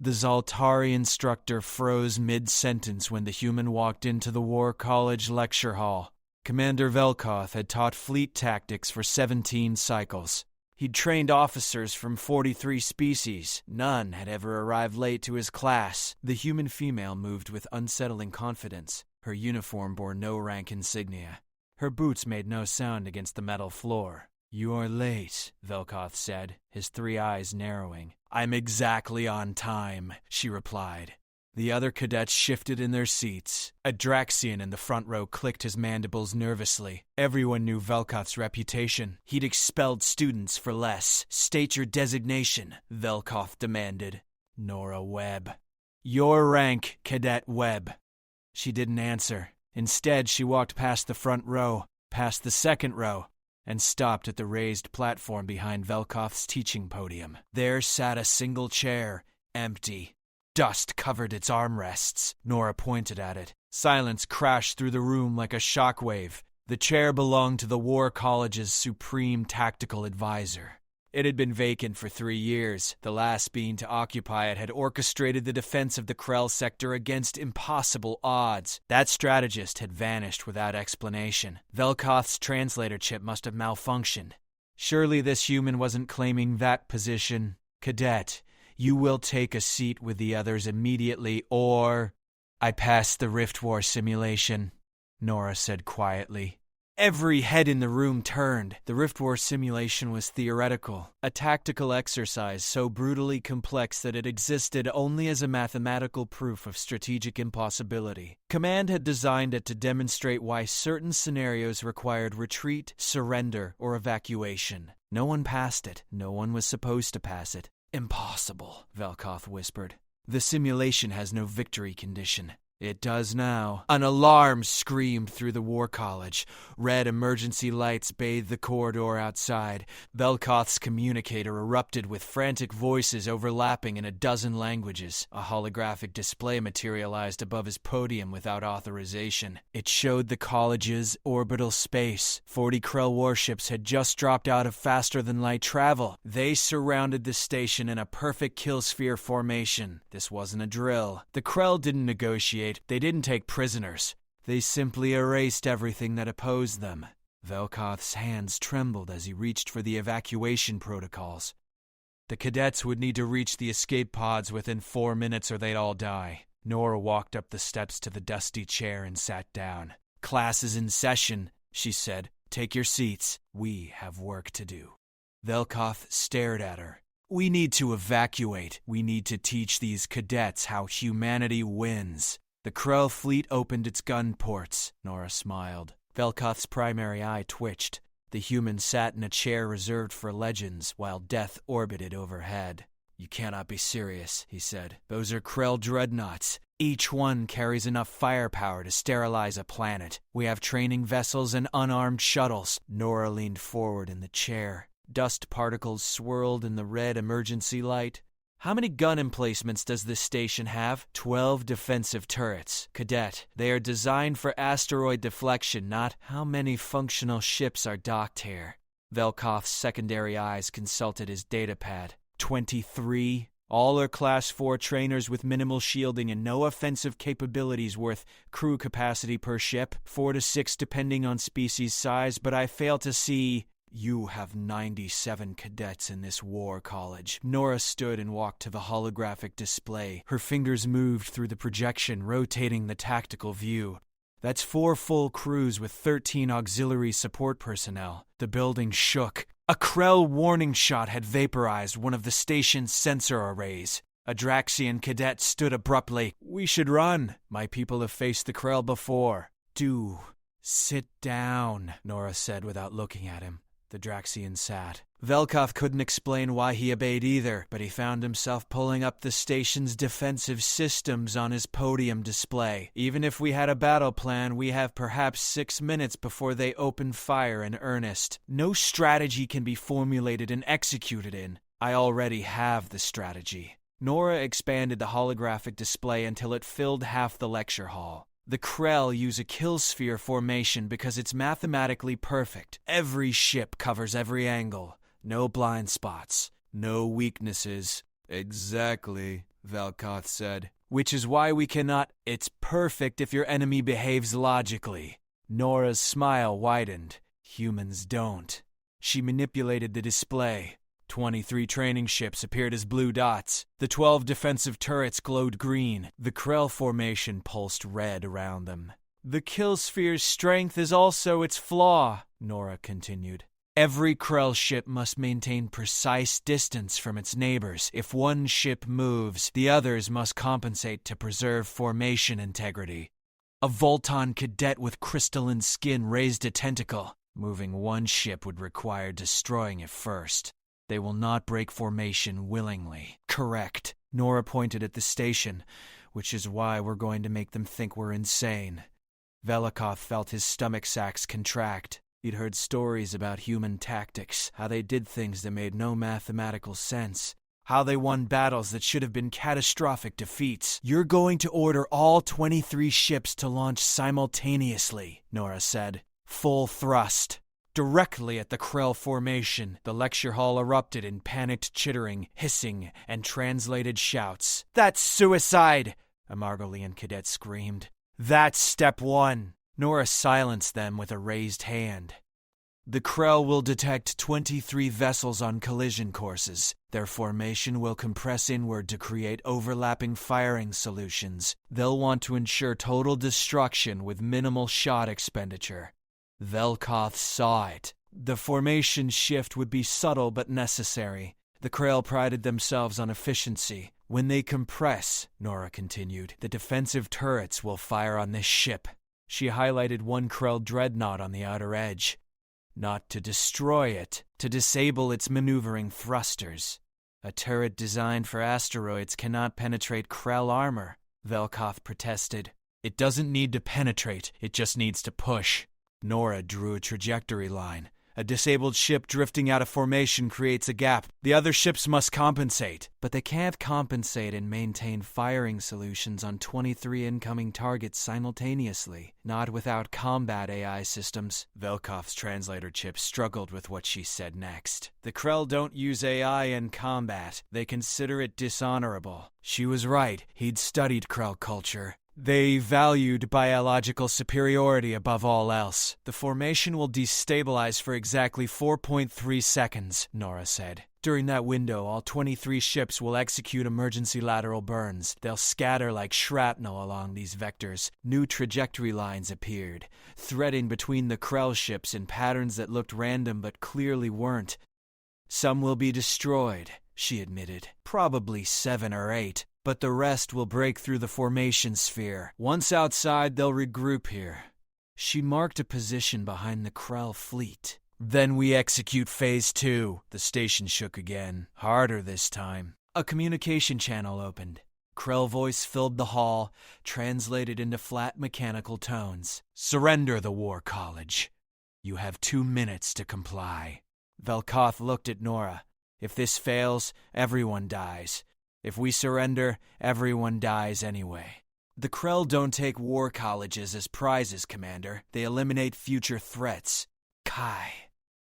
The Zaltari instructor froze mid-sentence when the human walked into the War College lecture hall. Commander Velkoth had taught fleet tactics for 17 cycles. He'd trained officers from 43 species. None had ever arrived late to his class. The human female moved with unsettling confidence. Her uniform bore no rank insignia. Her boots made no sound against the metal floor. "You're late," Velkoth said, his 3 eyes narrowing. "I'm exactly on time," she replied. The other cadets shifted in their seats. A Draxian in the front row clicked his mandibles nervously. Everyone knew Velkoth's reputation. He'd expelled students for less. "State your designation," Velkoth demanded. "Nora Webb." "Your rank, Cadet Webb." She didn't answer. Instead, she walked past the front row, past the second row, and stopped at the raised platform behind Velkoth's teaching podium. There sat a single chair, empty. Dust covered its armrests. Nora pointed at it. Silence crashed through the room like a shockwave. The chair belonged to the War College's supreme tactical advisor. It had been vacant for 3 years. The last being to occupy it had orchestrated the defense of the Krell sector against impossible odds. That strategist had vanished without explanation. Velkoth's translator chip must have malfunctioned. Surely this human wasn't claiming that position. "Cadet, you will take a seat with the others immediately, or—" "I passed the Rift War simulation," Nora said quietly. Every head in the room turned. The Rift War simulation was theoretical, a tactical exercise so brutally complex that it existed only as a mathematical proof of strategic impossibility. Command had designed it to demonstrate why certain scenarios required retreat, surrender, or evacuation. No one passed it. No one was supposed to pass it. "Impossible," Velkoth whispered. "The simulation has no victory condition." "It does now." An alarm screamed through the War College. Red emergency lights bathed the corridor outside. Velkoth's communicator erupted with frantic voices overlapping in a dozen languages. A holographic display materialized above his podium without authorization. It showed the college's orbital space. 40 Krell warships had just dropped out of faster-than-light travel. They surrounded the station in a perfect kill sphere formation. This wasn't a drill. The Krell didn't negotiate. They didn't take prisoners. They simply erased everything that opposed them. Velkoth's hands trembled as he reached for the evacuation protocols. The cadets would need to reach the escape pods within 4 minutes or they'd all die. Nora walked up the steps to the dusty chair and sat down. "Class is in session," she said. "Take your seats. We have work to do." Velkoth stared at her. "We need to evacuate. We need to teach these cadets how humanity wins." The Krell fleet opened its gun ports. Nora smiled. Velkoth's primary eye twitched. The human sat in a chair reserved for legends while death orbited overhead. "You cannot be serious," he said. "Those are Krell dreadnoughts. Each one carries enough firepower to sterilize a planet. We have training vessels and unarmed shuttles." Nora leaned forward in the chair. Dust particles swirled in the red emergency light. "How many gun emplacements does this station have?" 12 defensive turrets. "Cadet, they are designed for asteroid deflection, not how many functional ships are docked here." Velkoth's secondary eyes consulted his datapad. 23. All are Class 4 trainers with minimal shielding and no offensive capabilities worth crew capacity per ship. 4 to 6 depending on species size, but I fail to see... "You have 97 cadets in this war college." Nora stood and walked to the holographic display. Her fingers moved through the projection, rotating the tactical view. "That's 4 full crews with 13 auxiliary support personnel." The building shook. A Krell warning shot had vaporized one of the station's sensor arrays. A Draxian cadet stood abruptly. "We should run. My people have faced the Krell before." "Do sit down," Nora said without looking at him. The Draxian sat. Velkoth couldn't explain why he obeyed either, but he found himself pulling up the station's defensive systems on his podium display. "Even if we had a battle plan, we have perhaps 6 minutes before they open fire in earnest. No strategy can be formulated and executed in. I already have the strategy." Nora expanded the holographic display until it filled half the lecture hall. "The Krell use a kill sphere formation because it's mathematically perfect. Every ship covers every angle. No blind spots. No weaknesses." "Exactly," Velkoth said. Which is why we cannot. It's perfect if your enemy behaves logically. Nora's smile widened. Humans don't. She manipulated the display. 23 training ships appeared as blue dots. The 12 defensive turrets glowed green. The Krell formation pulsed red around them. The kill sphere's strength is also its flaw, Nora continued. Every Krell ship must maintain precise distance from its neighbors. If one ship moves, the others must compensate to preserve formation integrity. A Volton cadet with crystalline skin raised a tentacle. Moving one ship would require destroying it first. They will not break formation willingly. Correct. Nora pointed at the station, which is why we're going to make them think we're insane. Velkoth felt his stomach sacs contract. He'd heard stories about human tactics, how they did things that made no mathematical sense, how they won battles that should have been catastrophic defeats. You're going to order all 23 ships to launch simultaneously, Nora said. Full thrust. Directly at the Krell formation, the lecture hall erupted in panicked chittering, hissing, and translated shouts. That's suicide! A Margolian cadet screamed. That's step one. Nora silenced them with a raised hand. The Krell will detect 23 vessels on collision courses. Their formation will compress inward to create overlapping firing solutions. They'll want to ensure total destruction with minimal shot expenditure. Velkoth saw it. The formation shift would be subtle but necessary. The Krell prided themselves on efficiency. When they compress, Nora continued, the defensive turrets will fire on this ship. She highlighted one Krell dreadnought on the outer edge. Not to destroy it, to disable its maneuvering thrusters. A turret designed for asteroids cannot penetrate Krell armor, Velkoth protested. It doesn't need to penetrate, it just needs to push. Nora drew a trajectory line. A disabled ship drifting out of formation creates a gap. The other ships must compensate. But they can't compensate and maintain firing solutions on 23 incoming targets simultaneously, not without combat AI systems. Velkoth's translator chip struggled with what she said next. The Krell don't use AI in combat. They consider it dishonorable. She was right. He'd studied Krell culture. They valued biological superiority above all else. The formation will destabilize for exactly 4.3 seconds, Nora said. During that window, all 23 ships will execute emergency lateral burns. They'll scatter like shrapnel along these vectors. New trajectory lines appeared, threading between the Krell ships in patterns that looked random but clearly weren't. Some will be destroyed, she admitted. Probably 7 or 8. But the rest will break through the formation sphere. Once outside, they'll regroup here. She marked a position behind the Krell fleet. Then we execute Phase 2. The station shook again. Harder this time. A communication channel opened. Krell voice filled the hall, translated into flat mechanical tones. Surrender the War College. You have 2 minutes to comply. Velkoth looked at Nora. If this fails, everyone dies. If we surrender, everyone dies anyway. The Krell don't take war colleges as prizes, Commander. They eliminate future threats. Kai.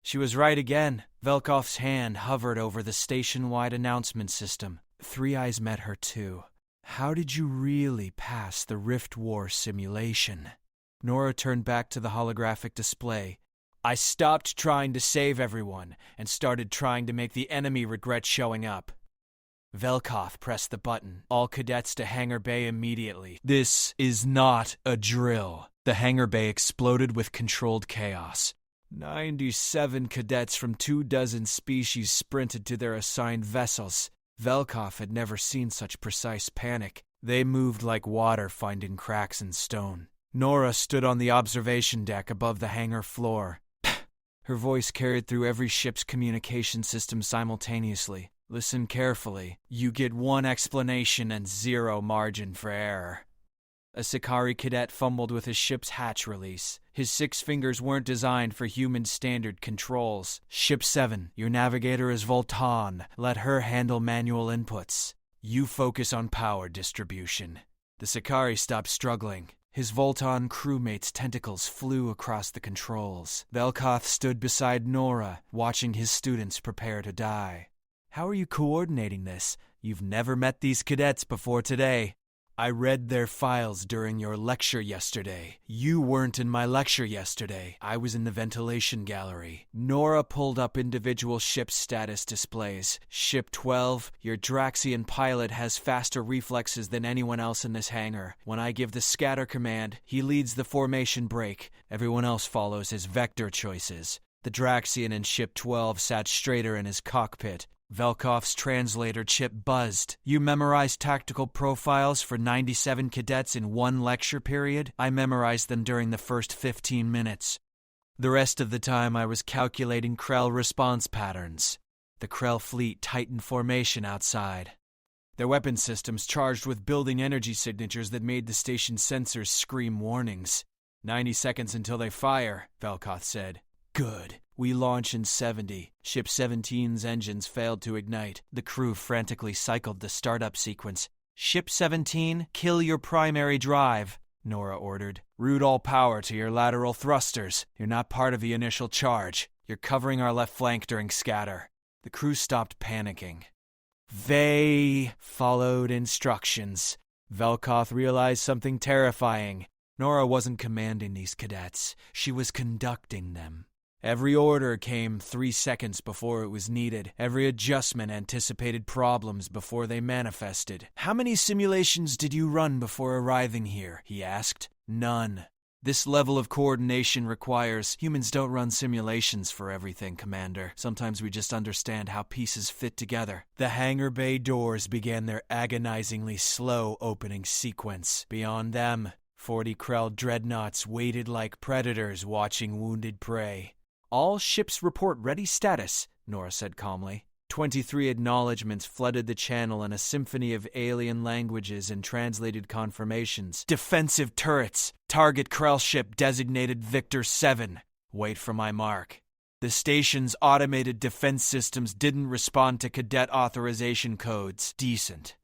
She was right again. Velkoth's hand hovered over the station-wide announcement system. Three Eyes met her too. How did you really pass the Rift War simulation? Nora turned back to the holographic display. I stopped trying to save everyone and started trying to make the enemy regret showing up. Velkoth pressed the button. All cadets to hangar bay immediately. This is not a drill. The hangar bay exploded with controlled chaos. 97 cadets from 24 species sprinted to their assigned vessels. Velkoth had never seen such precise panic. They moved like water finding cracks in stone. Nora stood on the observation deck above the hangar floor. Her voice carried through every ship's communication system simultaneously. Listen carefully. You get 1 explanation and 0 margin for error. A Sakari cadet fumbled with his ship's hatch release. His 6 fingers weren't designed for human standard controls. Ship 7, your navigator is Volton. Let her handle manual inputs. You focus on power distribution. The Sakari stopped struggling. His Volton crewmate's tentacles flew across the controls. Velkoth stood beside Nora, watching his students prepare to die. How are you coordinating this? You've never met these cadets before today. I read their files during your lecture yesterday. You weren't in my lecture yesterday. I was in the ventilation gallery. Nora pulled up individual ship status displays. Ship 12, your Draxian pilot has faster reflexes than anyone else in this hangar. When I give the scatter command, he leads the formation break. Everyone else follows his vector choices. The Draxian in Ship 12 sat straighter in his cockpit. Velkoff's translator chip buzzed. You memorized tactical profiles for 97 cadets in one lecture period? I memorized them during the first 15 minutes. The rest of the time I was calculating Krell response patterns. The Krell fleet tightened formation outside. Their weapon systems charged with building energy signatures that made the station's sensors scream warnings. 90 seconds until they fire, Velkoff said. Good. We launch in 70. Ship 17's engines failed to ignite. The crew frantically cycled the startup sequence. Ship 17, kill your primary drive, Nora ordered. Route all power to your lateral thrusters. You're not part of the initial charge. You're covering our left flank during scatter. The crew stopped panicking. They followed instructions. Velkoff realized something terrifying. Nora wasn't commanding these cadets. She was conducting them. Every order came 3 seconds before it was needed. Every adjustment anticipated problems before they manifested. How many simulations did you run before arriving here? He asked. None. This level of coordination requires... Humans don't run simulations for everything, Commander. Sometimes we just understand how pieces fit together. The hangar bay doors began their agonizingly slow opening sequence. Beyond them, 40 Krell dreadnoughts waited like predators watching wounded prey. All ships report ready status, Nora said calmly. 23 acknowledgements flooded the channel in a symphony of alien languages and translated confirmations. Defensive turrets. Target Krell ship designated Victor 7. Wait for my mark. The station's automated defense systems didn't respond to cadet authorization codes. Decent.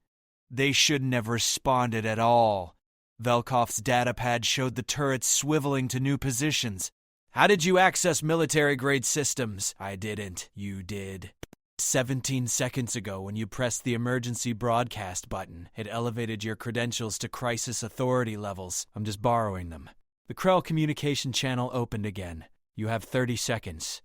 They shouldn't have responded at all. Velkoff's datapad showed the turrets swiveling to new positions. How did you access military-grade systems? I didn't. You did. 17 seconds ago, when you pressed the emergency broadcast button, it elevated your credentials to crisis authority levels. I'm just borrowing them. The Krell communication channel opened again. You have 30 seconds.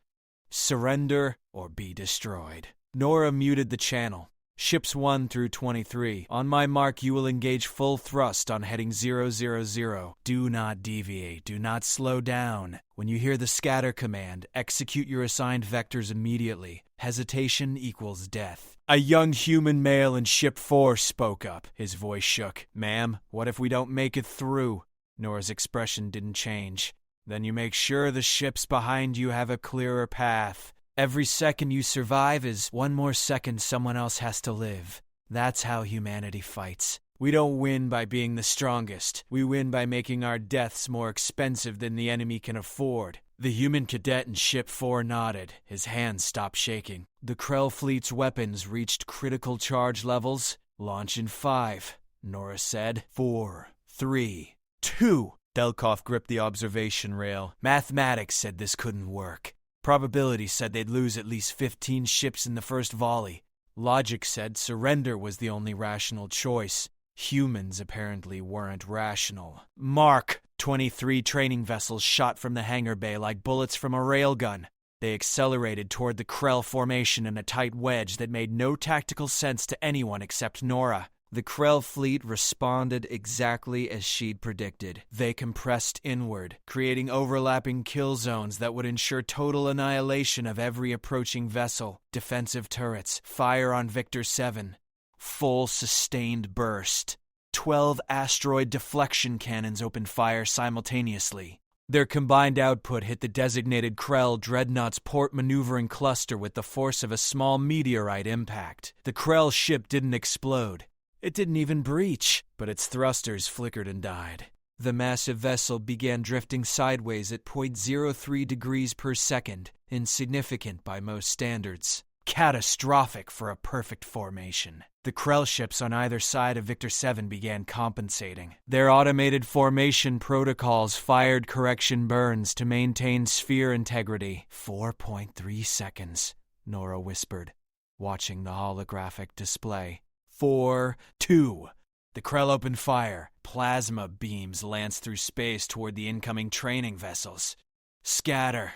Surrender or be destroyed. Nora muted the channel. Ships 1 through 23. On my mark, you will engage full thrust on heading 000. Do not deviate. Do not slow down. When you hear the scatter command, execute your assigned vectors immediately. Hesitation equals death. A young human male in Ship 4 spoke up. His voice shook. Ma'am, what if we don't make it through? Nora's expression didn't change. Then you make sure the ships behind you have a clearer path. Every second you survive is one more second someone else has to live. That's how humanity fights. We don't win by being the strongest. We win by making our deaths more expensive than the enemy can afford. The human cadet in Ship 4 nodded. His hands stopped shaking. The Krell fleet's weapons reached critical charge levels. Launch in 5, Nora said. 4, 3, 2. Velkoff gripped the observation rail. Mathematics said this couldn't work. Probability said they'd lose at least 15 ships in the first volley. Logic said surrender was the only rational choice. Humans apparently weren't rational. Mark! 23 training vessels shot from the hangar bay like bullets from a railgun. They accelerated toward the Krell formation in a tight wedge that made no tactical sense to anyone except Nora. The Krell fleet responded exactly as she'd predicted. They compressed inward, creating overlapping kill zones that would ensure total annihilation of every approaching vessel. Defensive turrets, fire on Victor 7. Full sustained burst. 12 asteroid deflection cannons opened fire simultaneously. Their combined output hit the designated Krell Dreadnought's port maneuvering cluster with the force of a small meteorite impact. The Krell ship didn't explode. It didn't even breach, but its thrusters flickered and died. The massive vessel began drifting sideways at 0.03 degrees per second, insignificant by most standards. Catastrophic for a perfect formation. The Krell ships on either side of Victor 7 began compensating. Their automated formation protocols fired correction burns to maintain sphere integrity. 4.3 seconds, Nora whispered, watching the holographic display. 4, 2. The Krell opened fire. Plasma beams lanced through space toward the incoming training vessels. Scatter.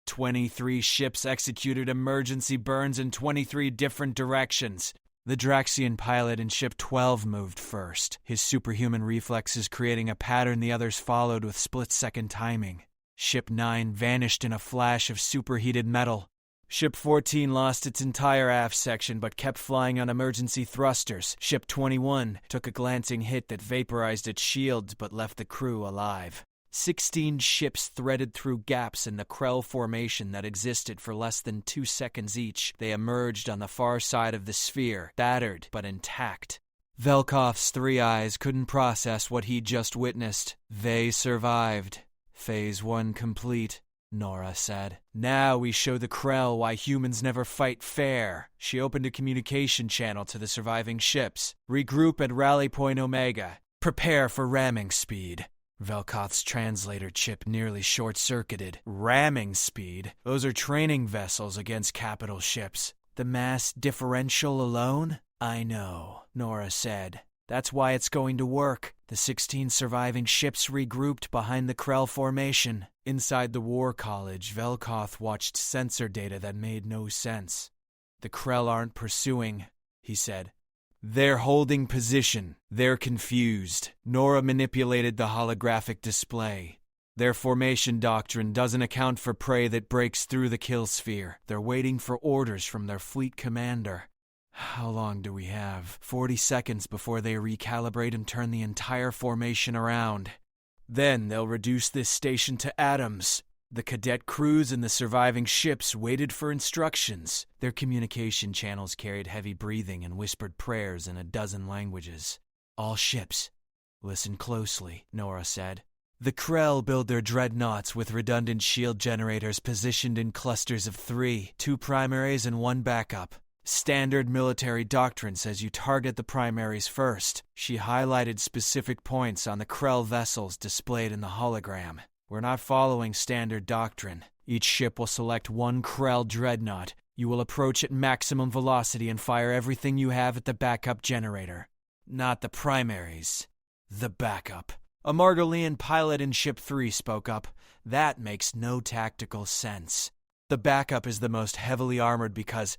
23 ships executed emergency burns in 23 different directions. The Draxian pilot in Ship 12 moved first, his superhuman reflexes creating a pattern the others followed with split-second timing. Ship 9 vanished in a flash of superheated metal. Ship 14 lost its entire aft section but kept flying on emergency thrusters. Ship 21 took a glancing hit that vaporized its shields but left the crew alive. 16 ships threaded through gaps in the Krell formation that existed for less than 2 seconds each. They emerged on the far side of the sphere, battered but intact. Velkoff's 3 eyes couldn't process what he'd just witnessed. They survived. Phase 1 complete, Nora said. Now we show the Krell why humans never fight fair. She opened a communication channel to the surviving ships. Regroup at Rally Point Omega. Prepare for ramming speed. Velkoff's translator chip nearly short-circuited. Ramming speed? Those are training vessels against capital ships. The mass differential alone? I know, Nora said. That's why it's going to work. The 16 surviving ships regrouped behind the Krell formation. Inside the War College, Velkoff watched sensor data that made no sense. The Krell aren't pursuing, he said. They're holding position. They're confused. Nora manipulated the holographic display. Their formation doctrine doesn't account for prey that breaks through the kill sphere. They're waiting for orders from their fleet commander. How long do we have? 40 seconds before they recalibrate and turn the entire formation around. Then they'll reduce this station to atoms. The cadet crews and the surviving ships waited for instructions. Their communication channels carried heavy breathing and whispered prayers in a dozen languages. All ships. Listen closely, Nora said. The Krell build their dreadnoughts with redundant shield generators positioned in clusters of 3, 2 primaries and 1 backup. Standard military doctrine says you target the primaries first. She highlighted specific points on the Krell vessels displayed in the hologram. We're not following standard doctrine. Each ship will select 1 Krell dreadnought. You will approach at maximum velocity and fire everything you have at the backup generator. Not the primaries. The backup. A Margolian pilot in Ship 3 spoke up. That makes no tactical sense. The backup is the most heavily armored because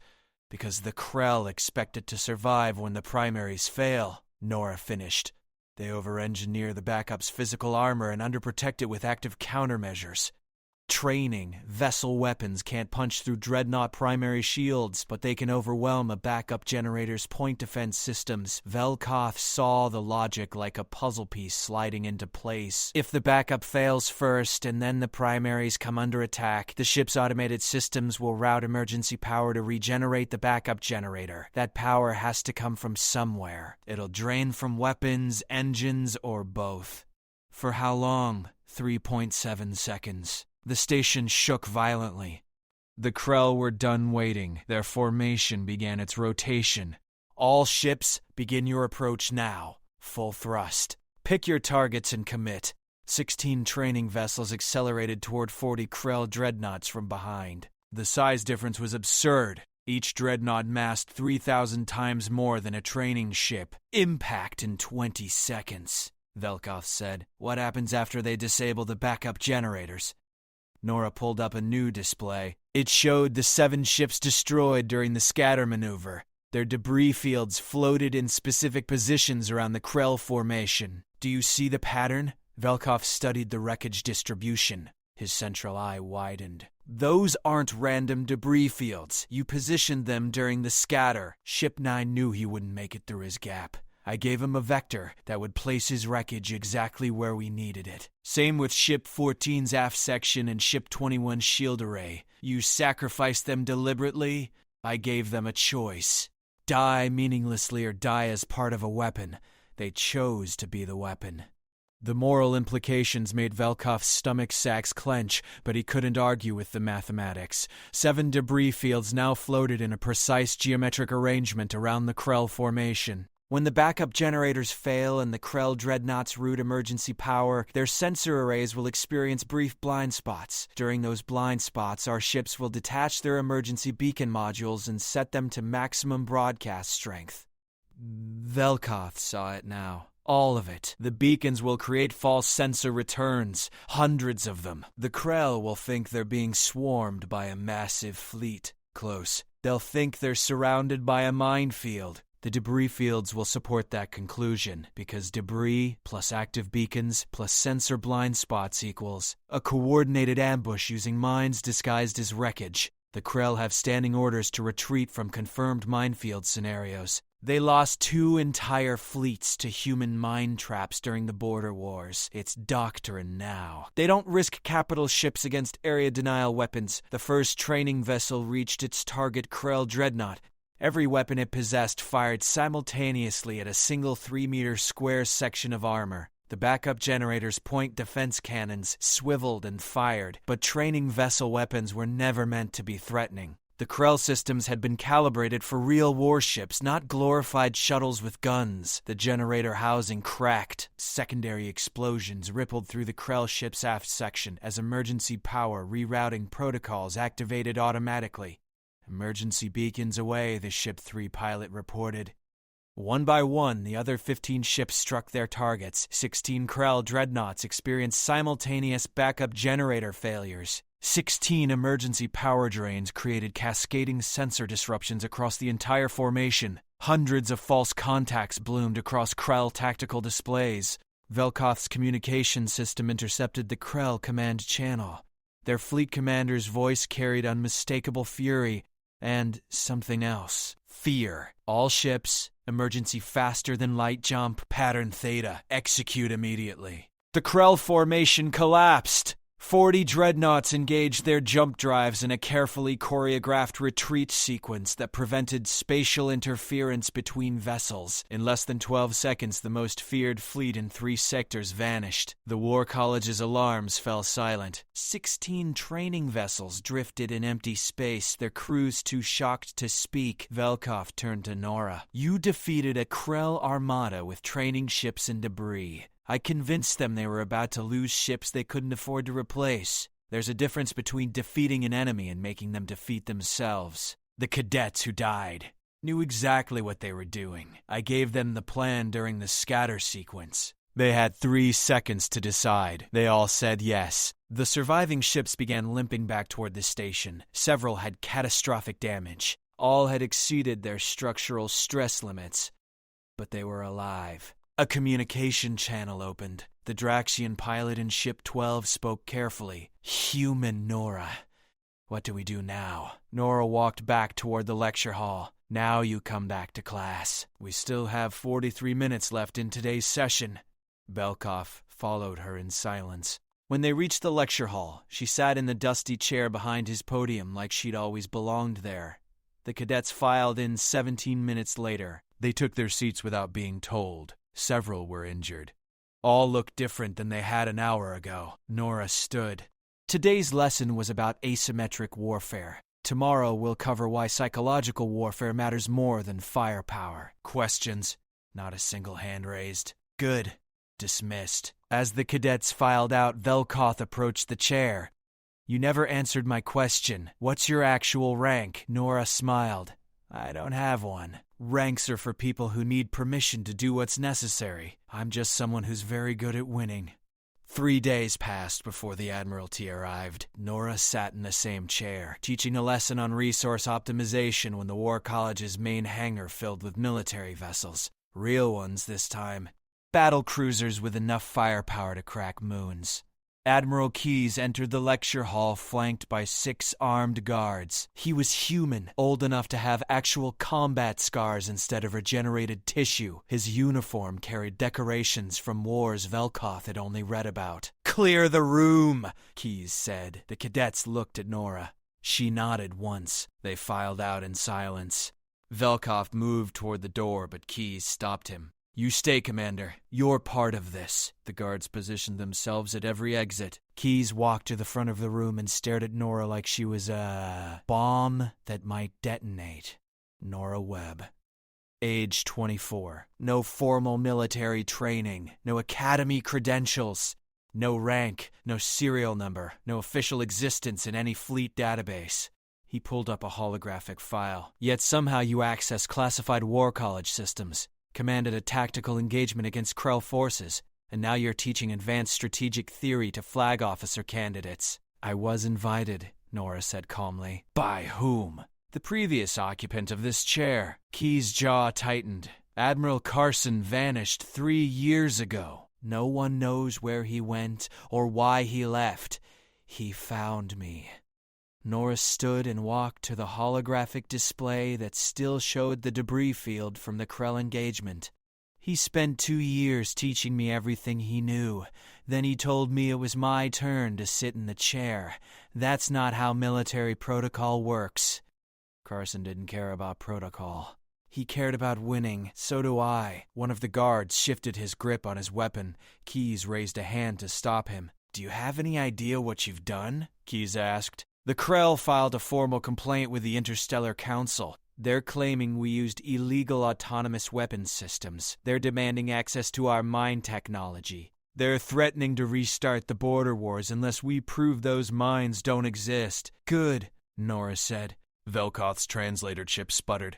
the Krell expect it to survive when the primaries fail, Nora finished. They over-engineer the backup's physical armor and underprotect it with active countermeasures. Training, vessel weapons can't punch through dreadnought primary shields, but they can overwhelm a backup generator's point defense systems. Velkoff saw the logic like a puzzle piece sliding into place. If the backup fails first and then the primaries come under attack, the ship's automated systems will route emergency power to regenerate the backup generator. That power has to come from somewhere. It'll drain from weapons, engines, or both. For how long? 3.7 seconds. The station shook violently. The Krell were done waiting. Their formation began its rotation. All ships, begin your approach now. Full thrust. Pick your targets and commit. 16 training vessels accelerated toward 40 Krell dreadnoughts from behind. The size difference was absurd. Each dreadnought massed 3,000 times more than a training ship. Impact in 20 seconds, Velkoff said. What happens after they disable the backup generators? Nora pulled up a new display. It showed the 7 ships destroyed during the scatter maneuver. Their debris fields floated in specific positions around the Krell formation. Do you see the pattern? Velkoff studied the wreckage distribution. His central eye widened. Those aren't random debris fields. You positioned them during the scatter. Ship 9 knew he wouldn't make it through his gap. I gave him a vector that would place his wreckage exactly where we needed it. Same with Ship 14's aft section and Ship 21's shield array. You sacrificed them deliberately. I gave them a choice. Die meaninglessly or die as part of a weapon. They chose to be the weapon. The moral implications made Velkoff's stomach sacks clench, but he couldn't argue with the mathematics. 7 debris fields now floated in a precise geometric arrangement around the Krell formation. When the backup generators fail and the Krell dreadnoughts route emergency power, their sensor arrays will experience brief blind spots. During those blind spots, our ships will detach their emergency beacon modules and set them to maximum broadcast strength. Velkoth saw it now. All of it. The beacons will create false sensor returns, hundreds of them. The Krell will think they're being swarmed by a massive fleet. Close. They'll think they're surrounded by a minefield. The debris fields will support that conclusion, because debris plus active beacons plus sensor blind spots equals a coordinated ambush using mines disguised as wreckage. The Krell have standing orders to retreat from confirmed minefield scenarios. They lost 2 entire fleets to human mine traps during the border wars. It's doctrine now. They don't risk capital ships against area denial weapons. The first training vessel reached its target Krell dreadnought. Every weapon it possessed fired simultaneously at a single 3-meter square section of armor. The backup generator's point defense cannons swiveled and fired, but training vessel weapons were never meant to be threatening. The Krell systems had been calibrated for real warships, not glorified shuttles with guns. The generator housing cracked. Secondary explosions rippled through the Krell ship's aft section as emergency power rerouting protocols activated automatically. Emergency beacons away, the Ship 3 pilot reported. One by one, the other 15 ships struck their targets. 16 Krell dreadnoughts experienced simultaneous backup generator failures. 16 emergency power drains created cascading sensor disruptions across the entire formation. Hundreds of false contacts bloomed across Krell tactical displays. Velkoth's communication system intercepted the Krell command channel. Their fleet commander's voice carried unmistakable fury and something else. Fear. All ships, emergency faster than light jump, pattern theta, execute immediately. The Krell formation collapsed. 40 dreadnoughts engaged their jump drives in a carefully choreographed retreat sequence that prevented spatial interference between vessels. In less than 12 seconds, the most feared fleet in 3 sectors vanished. The War College's alarms fell silent. 16 training vessels drifted in empty space, their crews too shocked to speak. Velkoth turned to Nora. You defeated a Krell armada with training ships and debris. I convinced them they were about to lose ships they couldn't afford to replace. There's a difference between defeating an enemy and making them defeat themselves. The cadets who died knew exactly what they were doing. I gave them the plan during the scatter sequence. They had 3 seconds to decide. They all said yes. The surviving ships began limping back toward the station. Several had catastrophic damage. All had exceeded their structural stress limits. But they were alive. A communication channel opened. The Draxian pilot in Ship 12 spoke carefully. Human Nora. What do we do now? Nora walked back toward the lecture hall. Now you come back to class. We still have 43 minutes left in today's session. Velkoth followed her in silence. When they reached the lecture hall, she sat in the dusty chair behind his podium like she'd always belonged there. The cadets filed in 17 minutes later. They took their seats without being told. Several were injured. All looked different than they had an hour ago. Nora stood. Today's lesson was about asymmetric warfare. Tomorrow we'll cover why psychological warfare matters more than firepower. Questions? Not a single hand raised. Good. Dismissed. As the cadets filed out, Velkoth approached the chair. You never answered my question. What's your actual rank? Nora smiled. I don't have one. Ranks are for people who need permission to do what's necessary. I'm just someone who's very good at winning. 3 days passed before the Admiralty arrived. Nora sat in the same chair, teaching a lesson on resource optimization when the War College's main hangar filled with military vessels. Real ones this time. Battle cruisers with enough firepower to crack moons. Admiral Keyes entered the lecture hall flanked by 6 armed guards. He was human, old enough to have actual combat scars instead of regenerated tissue. His uniform carried decorations from wars Velkoth had only read about. Clear the room, Keyes said. The cadets looked at Nora. She nodded once. They filed out in silence. Velkoth moved toward the door, but Keyes stopped him. You stay, Commander. You're part of this. The guards positioned themselves at every exit. Keyes walked to the front of the room and stared at Nora like she was a bomb that might detonate. Nora Webb. Age 24. No formal military training. No academy credentials. No rank. No serial number. No official existence in any fleet database. He pulled up a holographic file. Yet somehow you access classified war college systems, commanded a tactical engagement against Krell forces, and now you're teaching advanced strategic theory to flag officer candidates. I was invited, Nora said calmly. By whom? The previous occupant of this chair. Key's jaw tightened. Admiral Carson vanished 3 years ago. No one knows where he went or why he left. He found me. Nora stood and walked to the holographic display that still showed the debris field from the Krell engagement. He spent 2 years teaching me everything he knew. Then he told me it was my turn to sit in the chair. That's not how military protocol works. Carson didn't care about protocol. He cared about winning. So do I. One of the guards shifted his grip on his weapon. Keyes raised a hand to stop him. Do you have any idea what you've done? Keyes asked. The Krell filed a formal complaint with the Interstellar Council. They're claiming we used illegal autonomous weapons systems. They're demanding access to our mine technology. They're threatening to restart the border wars unless we prove those mines don't exist. Good, Nora said. Velkoth's translator chip sputtered.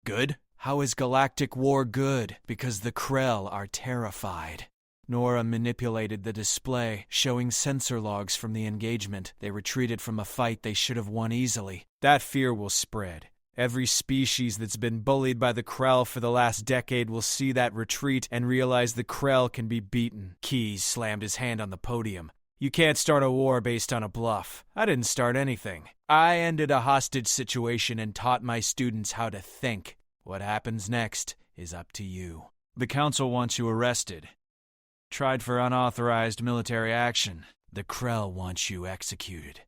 Good? How is galactic war good? Because the Krell are terrified. Nora manipulated the display, showing sensor logs from the engagement. They retreated from a fight they should have won easily. That fear will spread. Every species that's been bullied by the Krell for the last decade will see that retreat and realize the Krell can be beaten. Keyes slammed his hand on the podium. You can't start a war based on a bluff. I didn't start anything. I ended a hostage situation and taught my students how to think. What happens next is up to you. The council wants you arrested. Tried for unauthorized military action. The Krell wants you executed.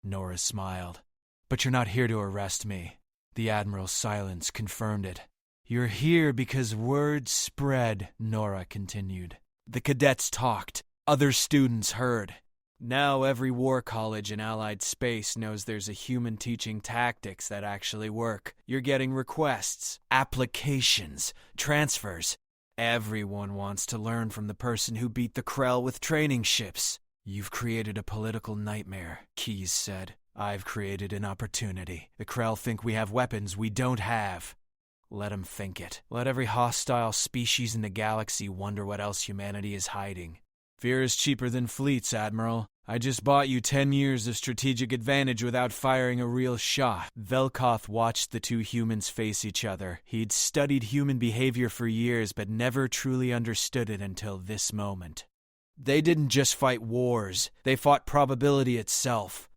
Nora smiled. But you're not here to arrest me. The Admiral's silence confirmed it. You're here because word spread, Nora continued. The cadets talked. Other students heard. Now every war college in Allied space knows there's a human teaching tactics that actually work. You're getting requests, applications, transfers. Everyone wants to learn from the person who beat the Krell with training ships. You've created a political nightmare, Keyes said. I've created an opportunity. The Krell think we have weapons we don't have. Let them think it. Let every hostile species in the galaxy wonder what else humanity is hiding. Fear is cheaper than fleets, Admiral. I just bought you 10 years of strategic advantage without firing a real shot. Velkoth watched the two humans face each other. He'd studied human behavior for years, but never truly understood it until this moment. They didn't just fight wars. They fought probability itself.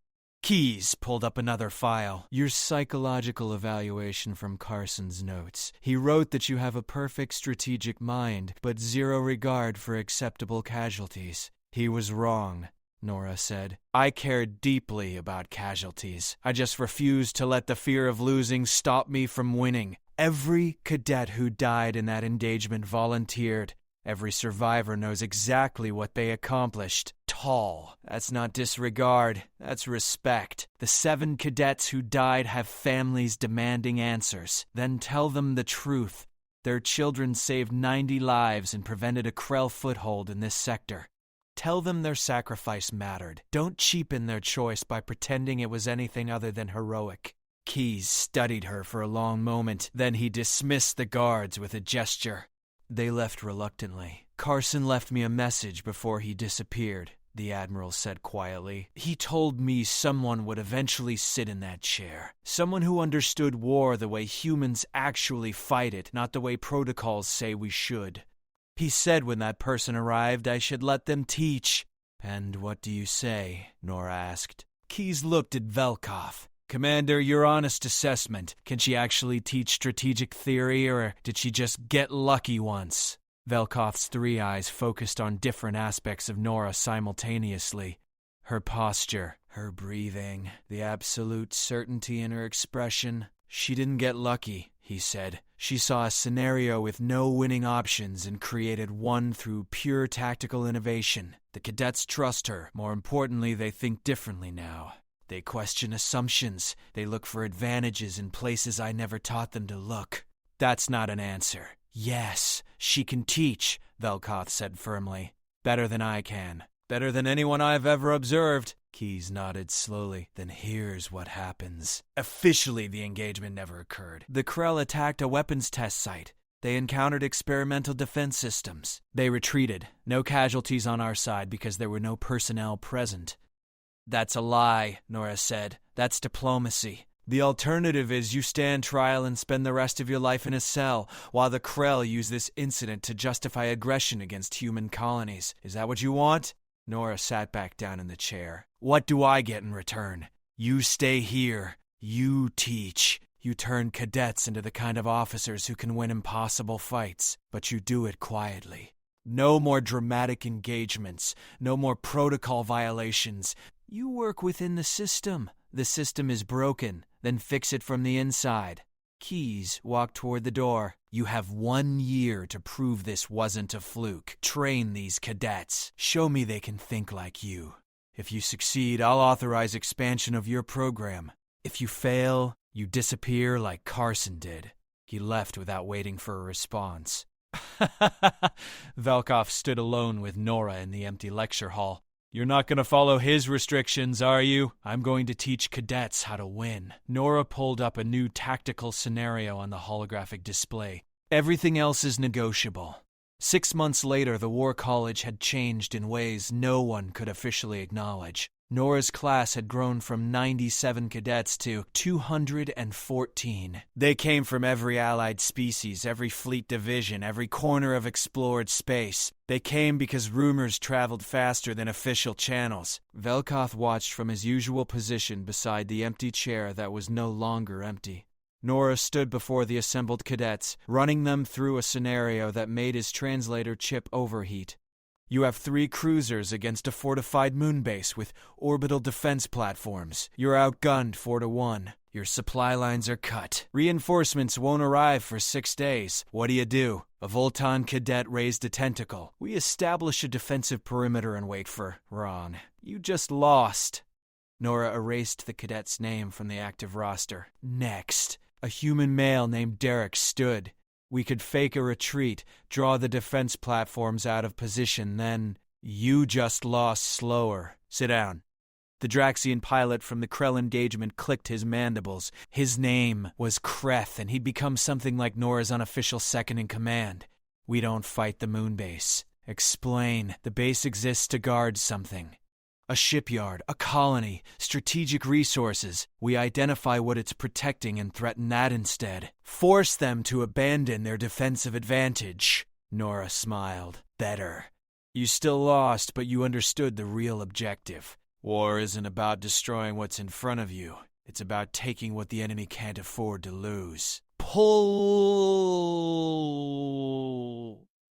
Keyes pulled up another file. Your psychological evaluation from Carson's notes. He wrote that you have a perfect strategic mind, but zero regard for acceptable casualties. He was wrong, Nora said. I cared deeply about casualties. I just refused to let the fear of losing stop me from winning. Every cadet who died in that engagement volunteered. Every survivor knows exactly what they accomplished. Tall. That's not disregard. That's respect. The 7 cadets who died have families demanding answers. Then tell them the truth. Their children saved 90 lives and prevented a Krell foothold in this sector. Tell them their sacrifice mattered. Don't cheapen their choice by pretending it was anything other than heroic. Keyes studied her for a long moment. Then he dismissed the guards with a gesture. They left reluctantly. Carson left me a message before he disappeared, the Admiral said quietly. He told me someone would eventually sit in that chair. Someone who understood war the way humans actually fight it, not the way protocols say we should. He said when that person arrived I should let them teach. And what do you say? Nora asked. Keyes looked at Velkoth. Commander, your honest assessment. Can she actually teach strategic theory, or did she just get lucky once? Velkoth's 3 eyes focused on different aspects of Nora simultaneously. Her posture, her breathing, the absolute certainty in her expression. She didn't get lucky, he said. She saw a scenario with no winning options and created one through pure tactical innovation. The cadets trust her. More importantly, they think differently now. They question assumptions. They look for advantages in places I never taught them to look. That's not an answer. Yes, she can teach, Velkoth said firmly. Better than I can. Better than anyone I've ever observed. Keyes nodded slowly. Then here's what happens. Officially, the engagement never occurred. The Krell attacked a weapons test site. They encountered experimental defense systems. They retreated. No casualties on our side because there were no personnel present. That's a lie, Nora said. That's diplomacy. The alternative is you stand trial and spend the rest of your life in a cell, while the Krell use this incident to justify aggression against human colonies. Is that what you want? Nora sat back down in the chair. What do I get in return? You stay here. You teach. You turn cadets into the kind of officers who can win impossible fights, but you do it quietly. No more dramatic engagements. No more protocol violations. You work within the system. The system is broken. Then fix it from the inside. Keyes walked toward the door. You have 1 year to prove this wasn't a fluke. Train these cadets. Show me they can think like you. If you succeed, I'll authorize expansion of your program. If you fail, you disappear like Carson did. He left without waiting for a response. Velkov stood alone with Nora in the empty lecture hall. You're not going to follow his restrictions, are you? I'm going to teach cadets how to win. Nora pulled up a new tactical scenario on the holographic display. Everything else is negotiable. 6 months later, the War College had changed in ways no one could officially acknowledge. Nora's class had grown from 97 cadets to 214. They came from every allied species, every fleet division, every corner of explored space. They came because rumors traveled faster than official channels. Velkov watched from his usual position beside the empty chair that was no longer empty. Nora stood before the assembled cadets, running them through a scenario that made his translator chip overheat. You have 3 cruisers against a fortified moonbase with orbital defense platforms. You're outgunned 4-1. Your supply lines are cut. Reinforcements won't arrive for 6 days. What do? A Voltan cadet raised a tentacle. We establish a defensive perimeter and wait for Ron. You just lost. Nora erased the cadet's name from the active roster. Next, a human male named Derek stood. We could fake a retreat, draw the defense platforms out of position, then... You just lost slower. Sit down. The Draxian pilot from the Krell engagement clicked his mandibles. His name was Kreth, and he'd become something like Nora's unofficial second-in-command. We don't fight the moonbase. Explain. The base exists to guard something. A shipyard, a colony, strategic resources. We identify what it's protecting and threaten that instead. Force them to abandon their defensive advantage. Nora smiled. Better. You still lost, but you understood the real objective. War isn't about destroying what's in front of you. It's about taking what the enemy can't afford to lose. Pull!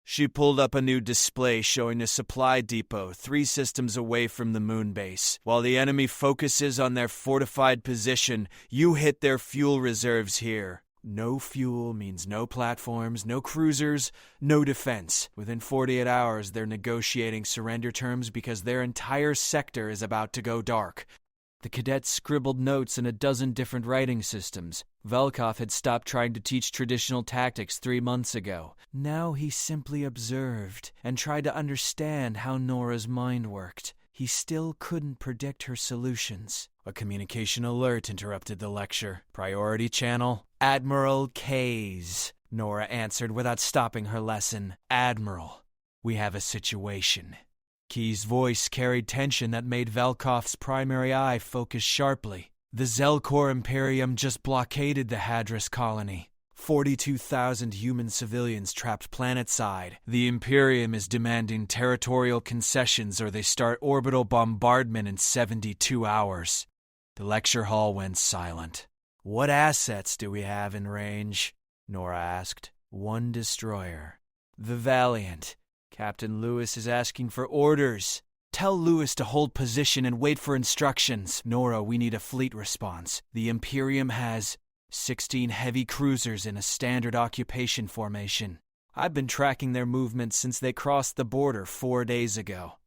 She pulled up a new display showing a supply depot 3 systems away from the moon base. While the enemy focuses on their fortified position, you hit their fuel reserves here. No fuel means no platforms, no cruisers, no defense. Within 48 hours, they're negotiating surrender terms because their entire sector is about to go dark. The cadets scribbled notes in a dozen different writing systems. Velkov had stopped trying to teach traditional tactics 3 months ago. Now he simply observed and tried to understand how Nora's mind worked. He still couldn't predict her solutions. A communication alert interrupted the lecture. Priority channel? Admiral Keyes, Nora answered without stopping her lesson. Admiral, we have a situation. Keyes' voice carried tension that made Velkov's primary eye focus sharply. The Zelkor Imperium just blockaded the Hadris colony. 42,000 human civilians trapped planetside. The Imperium is demanding territorial concessions or they start orbital bombardment in 72 hours. The lecture hall went silent. What assets do we have in range? Nora asked. 1 destroyer. The Valiant. Captain Lewis is asking for orders. Tell Lewis to hold position and wait for instructions. Nora, we need a fleet response. The Imperium has 16 heavy cruisers in a standard occupation formation. I've been tracking their movements since they crossed the border 4 days ago.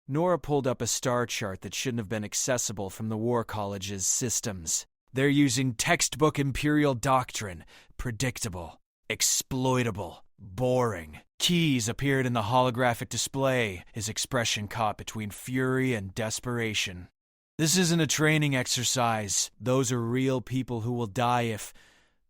Nora pulled up a star chart that shouldn't have been accessible from the War College's systems. They're using textbook Imperial doctrine. Predictable. Exploitable. Boring. Keyes appeared in the holographic display, his expression caught between fury and desperation. This isn't a training exercise. Those are real people who will die if...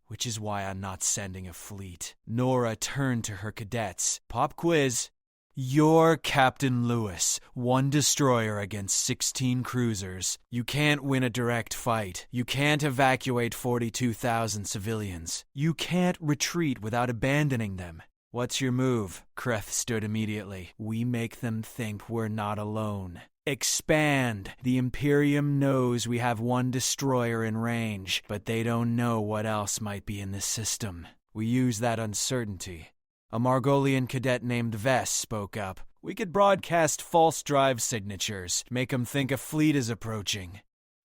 Which is why I'm not sending a fleet. Nora turned to her cadets. Pop quiz. You're Captain Lewis, 1 destroyer against 16 cruisers. You can't win a direct fight. You can't evacuate 42,000 civilians. You can't retreat without abandoning them. What's your move? Kreth stood immediately. We make them think we're not alone. Expand. The Imperium knows we have 1 destroyer in range, but they don't know what else might be in the system. We use that uncertainty. A Margolian cadet named Vess spoke up. We could broadcast false drive signatures, make them think a fleet is approaching.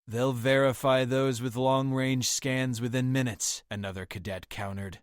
They'll verify those with long-range scans within minutes, another cadet countered.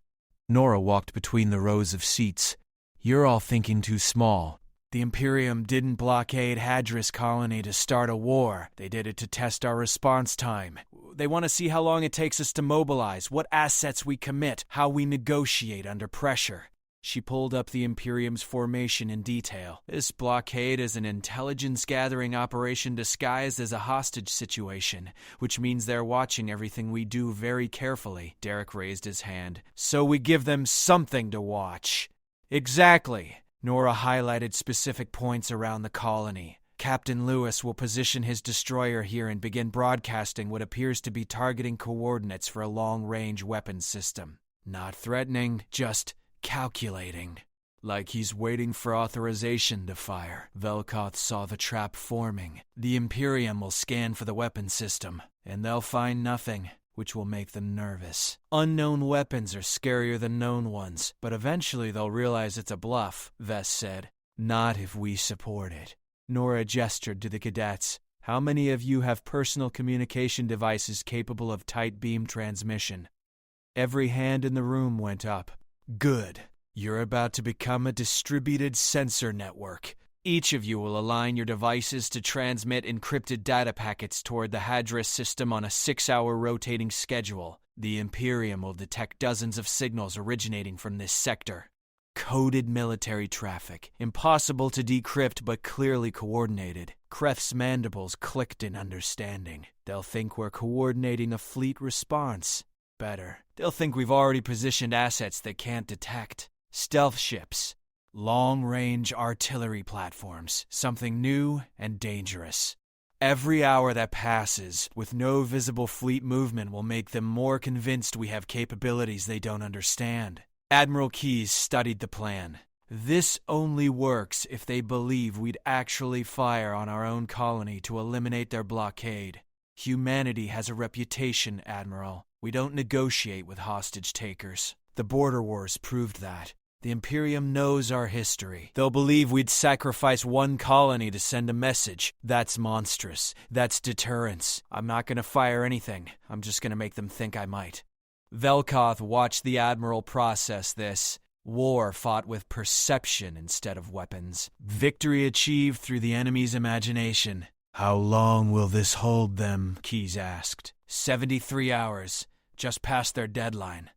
Nora walked between the rows of seats. You're all thinking too small. The Imperium didn't blockade Hadris Colony to start a war. They did it to test our response time. They want to see how long it takes us to mobilize, what assets we commit, how we negotiate under pressure. She pulled up the Imperium's formation in detail. This blockade is an intelligence-gathering operation disguised as a hostage situation, which means they're watching everything we do very carefully. Derek raised his hand. So we give them something to watch. Exactly. Nora highlighted specific points around the colony. Captain Lewis will position his destroyer here and begin broadcasting what appears to be targeting coordinates for a long-range weapons system. Not threatening, just calculating. Like he's waiting for authorization to fire. Velkoth saw the trap forming. The Imperium will scan for the weapon system, and they'll find nothing, which will make them nervous. Unknown weapons are scarier than known ones, but eventually they'll realize it's a bluff, Vess said. Not if we support it. Nora gestured to the cadets. How many of you have personal communication devices capable of tight beam transmission? Every hand in the room went up. Good. You're about to become a distributed sensor network. Each of you will align your devices to transmit encrypted data packets toward the Hadris system on a 6-hour rotating schedule. The Imperium will detect dozens of signals originating from this sector. Coded military traffic. Impossible to decrypt but clearly coordinated. Kreth's mandibles clicked in understanding. They'll think we're coordinating a fleet response. Better. They'll think we've already positioned assets they can't detect. Stealth ships. Long-range artillery platforms. Something new and dangerous. Every hour that passes, with no visible fleet movement, will make them more convinced we have capabilities they don't understand. Admiral Keyes studied the plan. This only works if they believe we'd actually fire on our own colony to eliminate their blockade. Humanity has a reputation, Admiral. We don't negotiate with hostage takers. The border wars proved that. The Imperium knows our history. They'll believe we'd sacrifice 1 colony to send a message. That's monstrous. That's deterrence. I'm not going to fire anything. I'm just going to make them think I might. Velkoth watched the Admiral process this. War fought with perception instead of weapons. Victory achieved through the enemy's imagination. How long will this hold them? Keyes asked. 73 hours. Just past their deadline.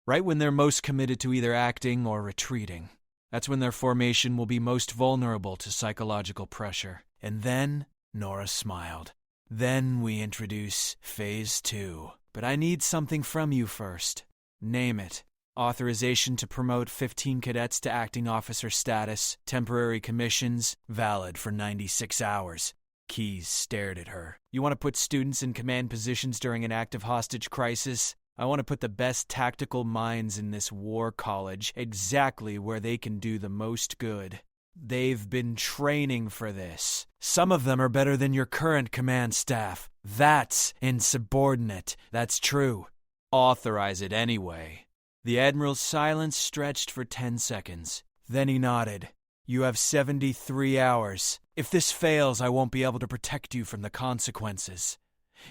Right when they're most committed to either acting or retreating. That's when their formation will be most vulnerable to psychological pressure. And then, Nora smiled. Then we introduce Phase 2. But I need something from you first. Name it. Authorization to promote 15 cadets to acting officer status. Temporary commissions. Valid for 96 hours. Keyes stared at her. You want to put students in command positions during an active hostage crisis? I want to put the best tactical minds in this war college exactly where they can do the most good. They've been training for this. Some of them are better than your current command staff. That's insubordinate. That's true. Authorize it anyway. The Admiral's silence stretched for 10 seconds. Then he nodded. You have 73 hours. If this fails, I won't be able to protect you from the consequences.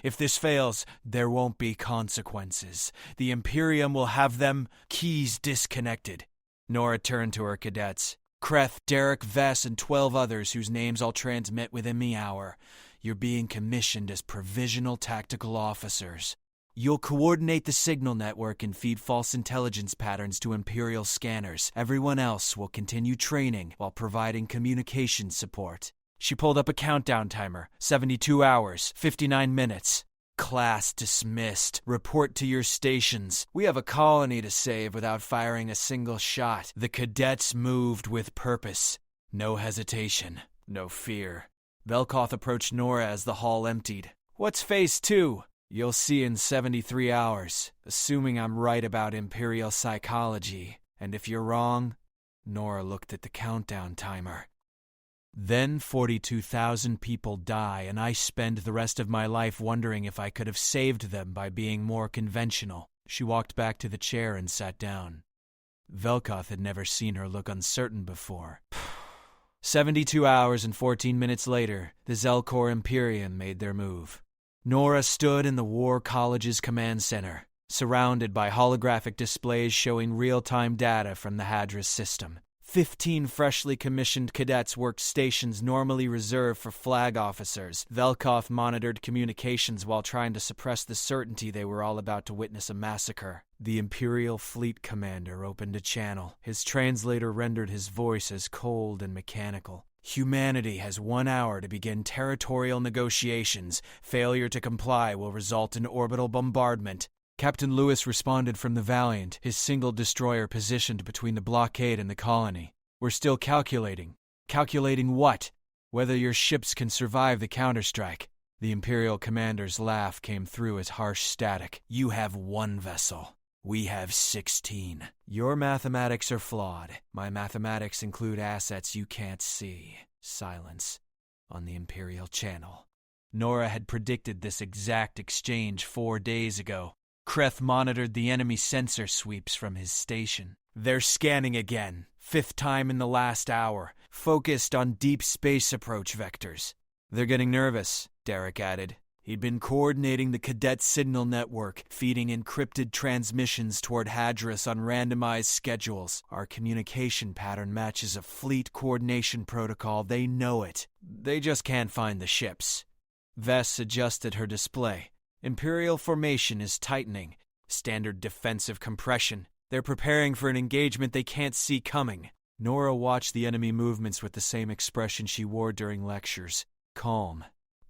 If this fails, there won't be consequences. The Imperium will have them. Keyes disconnected. Nora turned to her cadets. Kreth, Derek, Vess, and 12 others whose names I'll transmit within the hour. You're being commissioned as provisional tactical officers. You'll coordinate the signal network and feed false intelligence patterns to Imperial scanners. Everyone else will continue training while providing communication support. She pulled up a countdown timer. 72 hours, 59 minutes. Class dismissed. Report to your stations. We have a colony to save without firing a single shot. The cadets moved with purpose. No hesitation. No fear. Velkoff approached Nora as the hall emptied. What's phase 2? You'll see in 73 hours, assuming I'm right about Imperial psychology. And if you're wrong, Nora looked at the countdown timer. Then 42,000 people die, and I spend the rest of my life wondering if I could have saved them by being more conventional. She walked back to the chair and sat down. Velkoff had never seen her look uncertain before. 72 hours and 14 minutes later, the Zelkor Imperium made their move. Nora stood in the War College's command center, surrounded by holographic displays showing real-time data from the Hadris system. 15 freshly commissioned cadets worked stations normally reserved for flag officers. Velkoff monitored communications while trying to suppress the certainty they were all about to witness a massacre. The Imperial Fleet Commander opened a channel. His translator rendered his voice as cold and mechanical. Humanity has 1 hour to begin territorial negotiations. Failure to comply will result in orbital bombardment. Captain Lewis responded from the Valiant, his single destroyer positioned between the blockade and the colony. We're still calculating. Calculating what? Whether your ships can survive the counterstrike. The Imperial commander's laugh came through as harsh static. You have 1 vessel. We have 16. Your mathematics are flawed. My mathematics include assets you can't see. Silence on the Imperial Channel. Nora had predicted this exact exchange 4 days ago. Kreth monitored the enemy sensor sweeps from his station. They're scanning again, 5th time in the last hour, focused on deep space approach vectors. They're getting nervous, Derek added. He'd been coordinating the cadet signal network, feeding encrypted transmissions toward Hadris on randomized schedules. Our communication pattern matches a fleet coordination protocol. They know it. They just can't find the ships. Vess adjusted her display. Imperial formation is tightening. Standard defensive compression. They're preparing for an engagement they can't see coming. Nora watched the enemy movements with the same expression she wore during lectures. Calm.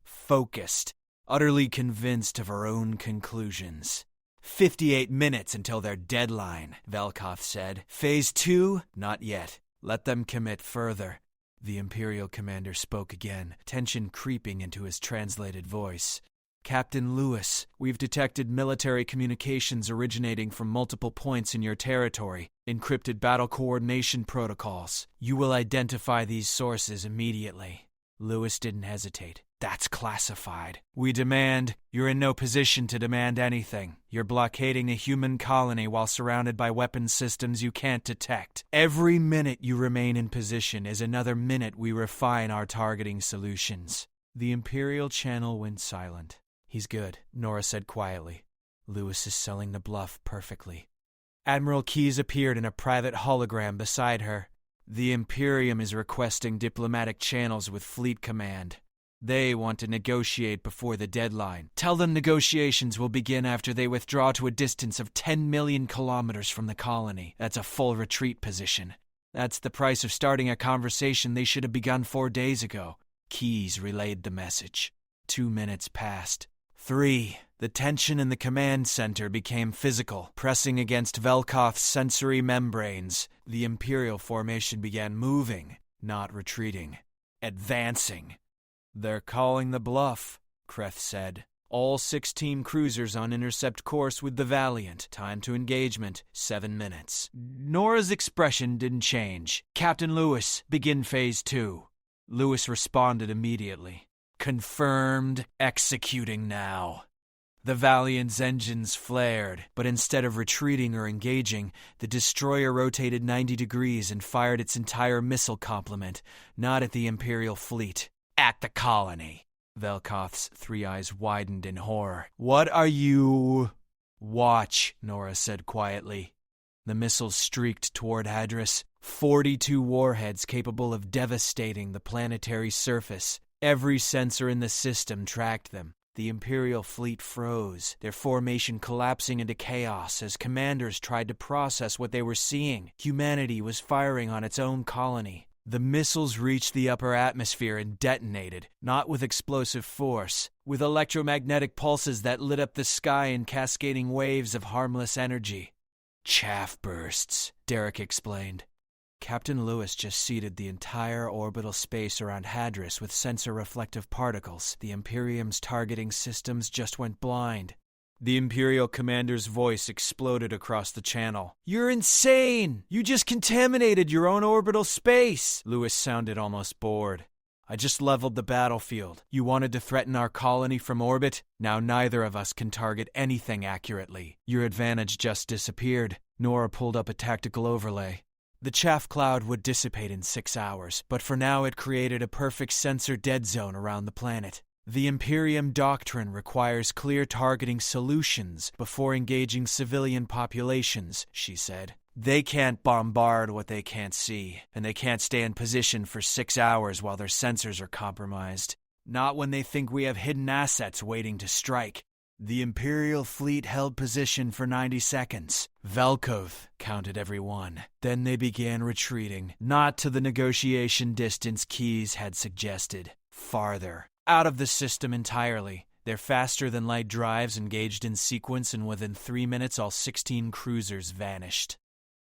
Focused. Utterly convinced of her own conclusions. 58 minutes until their deadline, Velkoff said. Phase 2? Not yet. Let them commit further. The Imperial commander spoke again, tension creeping into his translated voice. Captain Lewis, we've detected military communications originating from multiple points in your territory, encrypted battle coordination protocols. You will identify these sources immediately. Lewis didn't hesitate. That's classified. We demand. You're in no position to demand anything. You're blockading a human colony while surrounded by weapon systems you can't detect. Every minute you remain in position is another minute we refine our targeting solutions. The Imperial Channel went silent. He's good, Nora said quietly. Lewis is selling the bluff perfectly. Admiral Keyes appeared in a private hologram beside her. The Imperium is requesting diplomatic channels with Fleet Command. They want to negotiate before the deadline. Tell them negotiations will begin after they withdraw to a distance of 10 million kilometers from the colony. That's a full retreat position. That's the price of starting a conversation they should have begun 4 days ago. Keyes relayed the message. 2 minutes passed. 3. The tension in the command center became physical, pressing against Velkoff's sensory membranes. The Imperial formation began moving, not retreating. Advancing. They're calling the bluff, Kreth said. All 16 cruisers on intercept course with the Valiant. Time to engagement, 7 minutes. Nora's expression didn't change. Captain Lewis, begin phase 2. Lewis responded immediately. Confirmed, executing now. The Valiant's engines flared, but instead of retreating or engaging, the destroyer rotated 90 degrees and fired its entire missile complement, not at the Imperial fleet, at the colony. Velkoff's 3 eyes widened in horror. What are you... Watch, Nora said quietly. The missiles streaked toward Hadris. 42 warheads capable of devastating the planetary surface. Every sensor in the system tracked them. The Imperial fleet froze, their formation collapsing into chaos as commanders tried to process what they were seeing. Humanity was firing on its own colony. The missiles reached the upper atmosphere and detonated, not with explosive force, with electromagnetic pulses that lit up the sky in cascading waves of harmless energy. Chaff bursts, Derek explained. Captain Lewis just seeded the entire orbital space around Hadris with sensor-reflective particles. The Imperium's targeting systems just went blind. The Imperial commander's voice exploded across the channel. "You're insane! You just contaminated your own orbital space!" Lewis sounded almost bored. "I just leveled the battlefield. You wanted to threaten our colony from orbit? Now neither of us can target anything accurately. Your advantage just disappeared." Nora pulled up a tactical overlay. The chaff cloud would dissipate in 6 hours, but for now it created a perfect sensor dead zone around the planet. The Imperium doctrine requires clear targeting solutions before engaging civilian populations, she said. They can't bombard what they can't see, and they can't stay in position for 6 hours while their sensors are compromised. Not when they think we have hidden assets waiting to strike. The Imperial fleet held position for 90 seconds. Velkoth counted every one. Then they began retreating, not to the negotiation distance Keyes had suggested. Farther. Out of the system entirely. Their faster-than-light drives engaged in sequence, and within 3 minutes all 16 cruisers vanished.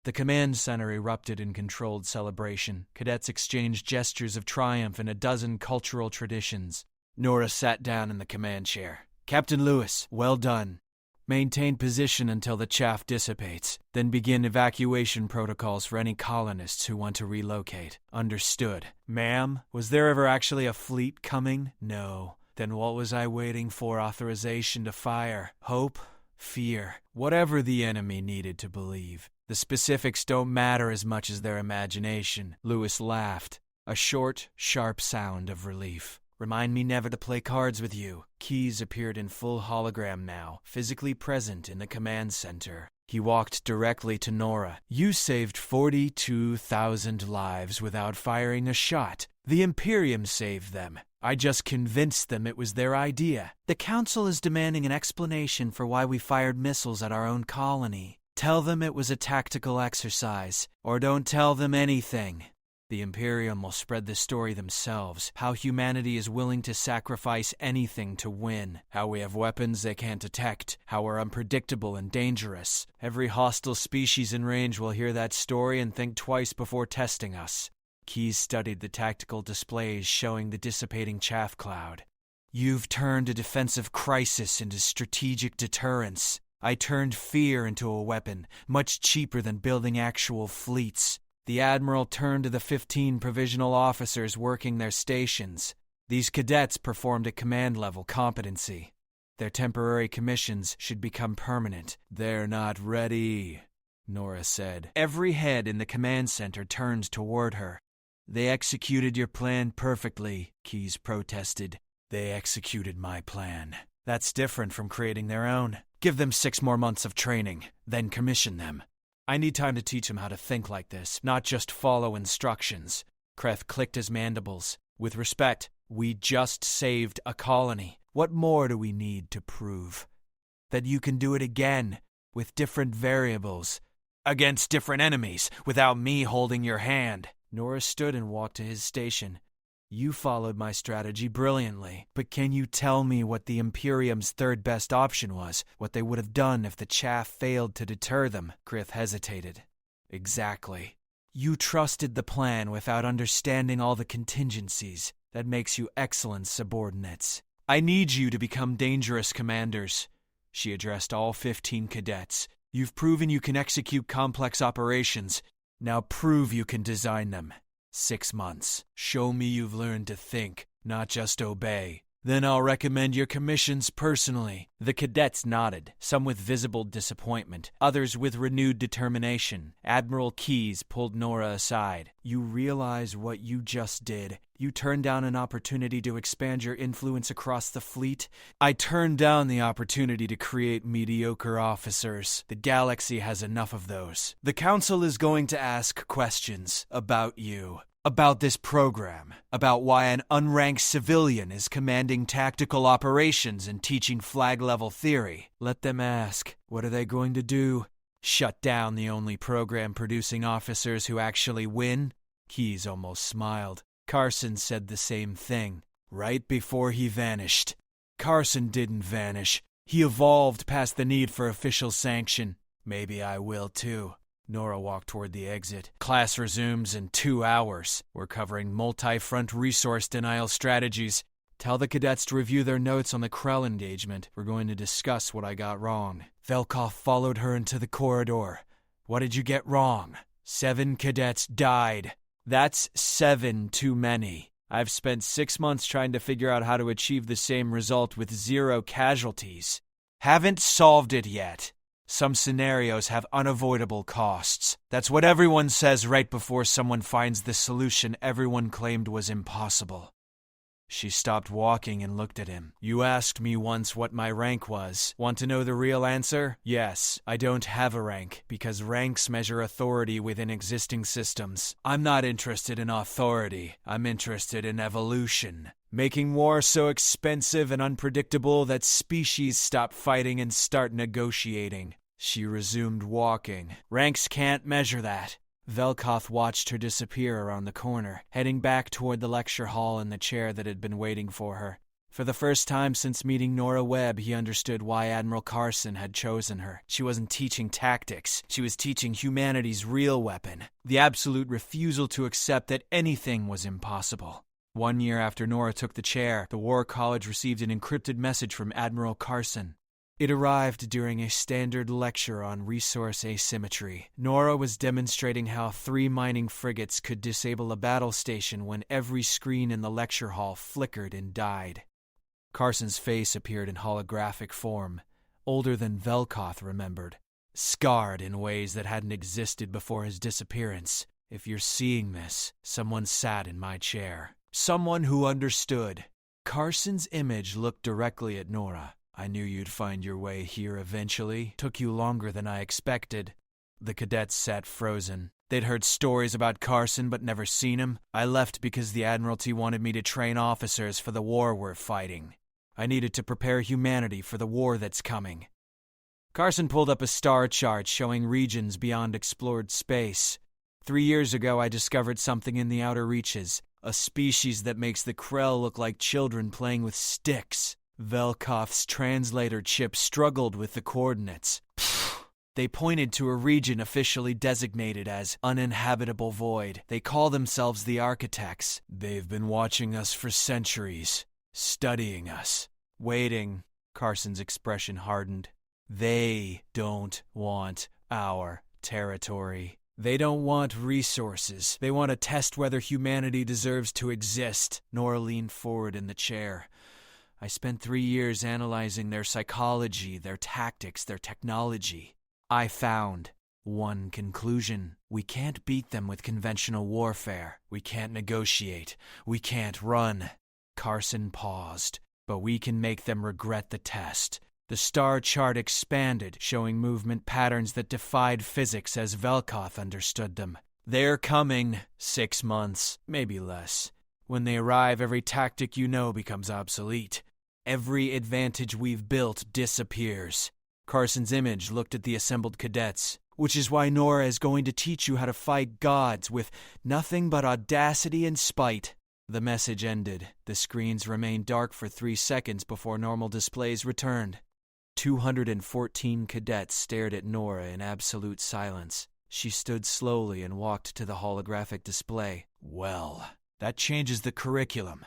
The command center erupted in controlled celebration. Cadets exchanged gestures of triumph in a dozen cultural traditions. Nora sat down in the command chair. "Captain Lewis, well done. Maintain position until the chaff dissipates, then begin evacuation protocols for any colonists who want to relocate." "Understood." "Ma'am, was there ever actually a fleet coming?" "No." "Then what was I waiting for authorization to fire? Hope? Fear? Whatever the enemy needed to believe. The specifics don't matter as much as their imagination." Lewis laughed, a short, sharp sound of relief. "Remind me never to play cards with you." Keyes appeared in full hologram now, physically present in the command center. He walked directly to Nora. "You saved 42,000 lives without firing a shot. The Imperium saved them. I just convinced them it was their idea. The Council is demanding an explanation for why we fired missiles at our own colony. Tell them it was a tactical exercise, or don't tell them anything. The Imperium will spread the story themselves, how humanity is willing to sacrifice anything to win, how we have weapons they can't detect, how we're unpredictable and dangerous. Every hostile species in range will hear that story and think twice before testing us." Keyes studied the tactical displays showing the dissipating chaff cloud. "You've turned a defensive crisis into strategic deterrence. I turned fear into a weapon, much cheaper than building actual fleets." The Admiral turned to the 15 provisional officers working their stations. These cadets performed at command-level competency. Their temporary commissions should become permanent. "They're not ready," Nora said. Every head in the command center turned toward her. "They executed your plan perfectly," Keyes protested. "They executed my plan. That's different from creating their own. Give them 6 more months of training, then commission them. I need time to teach them how to think like this, not just follow instructions." Kreth clicked his mandibles. "With respect, we just saved a colony. What more do we need to prove? That you can do it again, with different variables, against different enemies, without me holding your hand." Nora stood and walked to his station. "You followed my strategy brilliantly, but can you tell me what the Imperium's third best option was? What they would have done if the chaff failed to deter them?" Krith hesitated. "Exactly. You trusted the plan without understanding all the contingencies. That makes you excellent subordinates. I need you to become dangerous commanders." She addressed all 15 cadets. "You've proven you can execute complex operations. Now prove you can design them. 6 months. Show me you've learned to think, not just obey. Then I'll recommend your commissions personally." The cadets nodded, some with visible disappointment, others with renewed determination. Admiral Keyes pulled Nora aside. "You realize what you just did? You turned down an opportunity to expand your influence across the fleet." "I turned down the opportunity to create mediocre officers. The galaxy has enough of those. The Council is going to ask questions about you. About this program, about why an unranked civilian is commanding tactical operations and teaching flag-level theory. Let them ask. What are they going to do? Shut down the only program producing officers who actually win? Keyes almost smiled. Carson said the same thing, right before he vanished. Carson didn't vanish. He evolved past the need for official sanction. Maybe I will too. Nora walked toward the exit. Class resumes in 2 hours. We're covering multi-front resource denial strategies. Tell the cadets to review their notes on the Krell engagement. We're going to discuss what I got wrong. Velkoff followed her into the corridor. What did you get wrong? 7 cadets died. That's 7 too many. I've spent 6 months trying to figure out how to achieve the same result with 0 casualties. Haven't solved it yet. Some scenarios have unavoidable costs. That's what everyone says right before someone finds the solution everyone claimed was impossible. She stopped walking and looked at him. You asked me once what my rank was. Want to know the real answer? Yes, I don't have a rank, because ranks measure authority within existing systems. I'm not interested in authority. I'm interested in evolution. Making war so expensive and unpredictable that species stop fighting and start negotiating. She resumed walking. Ranks can't measure that. Velkoff watched her disappear around the corner, heading back toward the lecture hall in the chair that had been waiting for her. For the first time since meeting Nora Webb, he understood why Admiral Carson had chosen her. She wasn't teaching tactics. She was teaching humanity's real weapon, the absolute refusal to accept that anything was impossible. 1 year after Nora took the chair, the War College received an encrypted message from Admiral Carson. It arrived during a standard lecture on resource asymmetry. Nora was demonstrating how 3 mining frigates could disable a battle station when every screen in the lecture hall flickered and died. Carson's face appeared in holographic form, older than Velkoff remembered, scarred in ways that hadn't existed before his disappearance. If you're seeing this, someone sat in my chair. Someone who understood. Carson's image looked directly at Nora. I knew you'd find your way here eventually. Took you longer than I expected. The cadets sat frozen. They'd heard stories about Carson but never seen him. I left because the Admiralty wanted me to train officers for the war we're fighting. I needed to prepare humanity for the war that's coming. Carson pulled up a star chart showing regions beyond explored space. 3 years ago, I discovered something in the outer reaches, a species that makes the Krell look like children playing with sticks. Velkoff's translator chip struggled with the coordinates. They pointed to a region officially designated as uninhabitable void. They call themselves the Architects. They've been watching us for centuries, studying us, waiting. Carson's expression hardened. They don't want our territory. They don't want resources. They want to test whether humanity deserves to exist. Nora leaned forward in the chair. I spent 3 years analyzing their psychology, their tactics, their technology. I found one conclusion. We can't beat them with conventional warfare. We can't negotiate. We can't run. Carson paused. But we can make them regret the test. The star chart expanded, showing movement patterns that defied physics as Velkoff understood them. They're coming. 6 months, maybe less. When they arrive, every tactic you know becomes obsolete. Every advantage we've built disappears. Carson's image looked at the assembled cadets, which is why Nora is going to teach you how to fight gods with nothing but audacity and spite. The message ended. The screens remained dark for 3 seconds before normal displays returned. 214 cadets stared at Nora in absolute silence. She stood slowly and walked to the holographic display. Well, that changes the curriculum.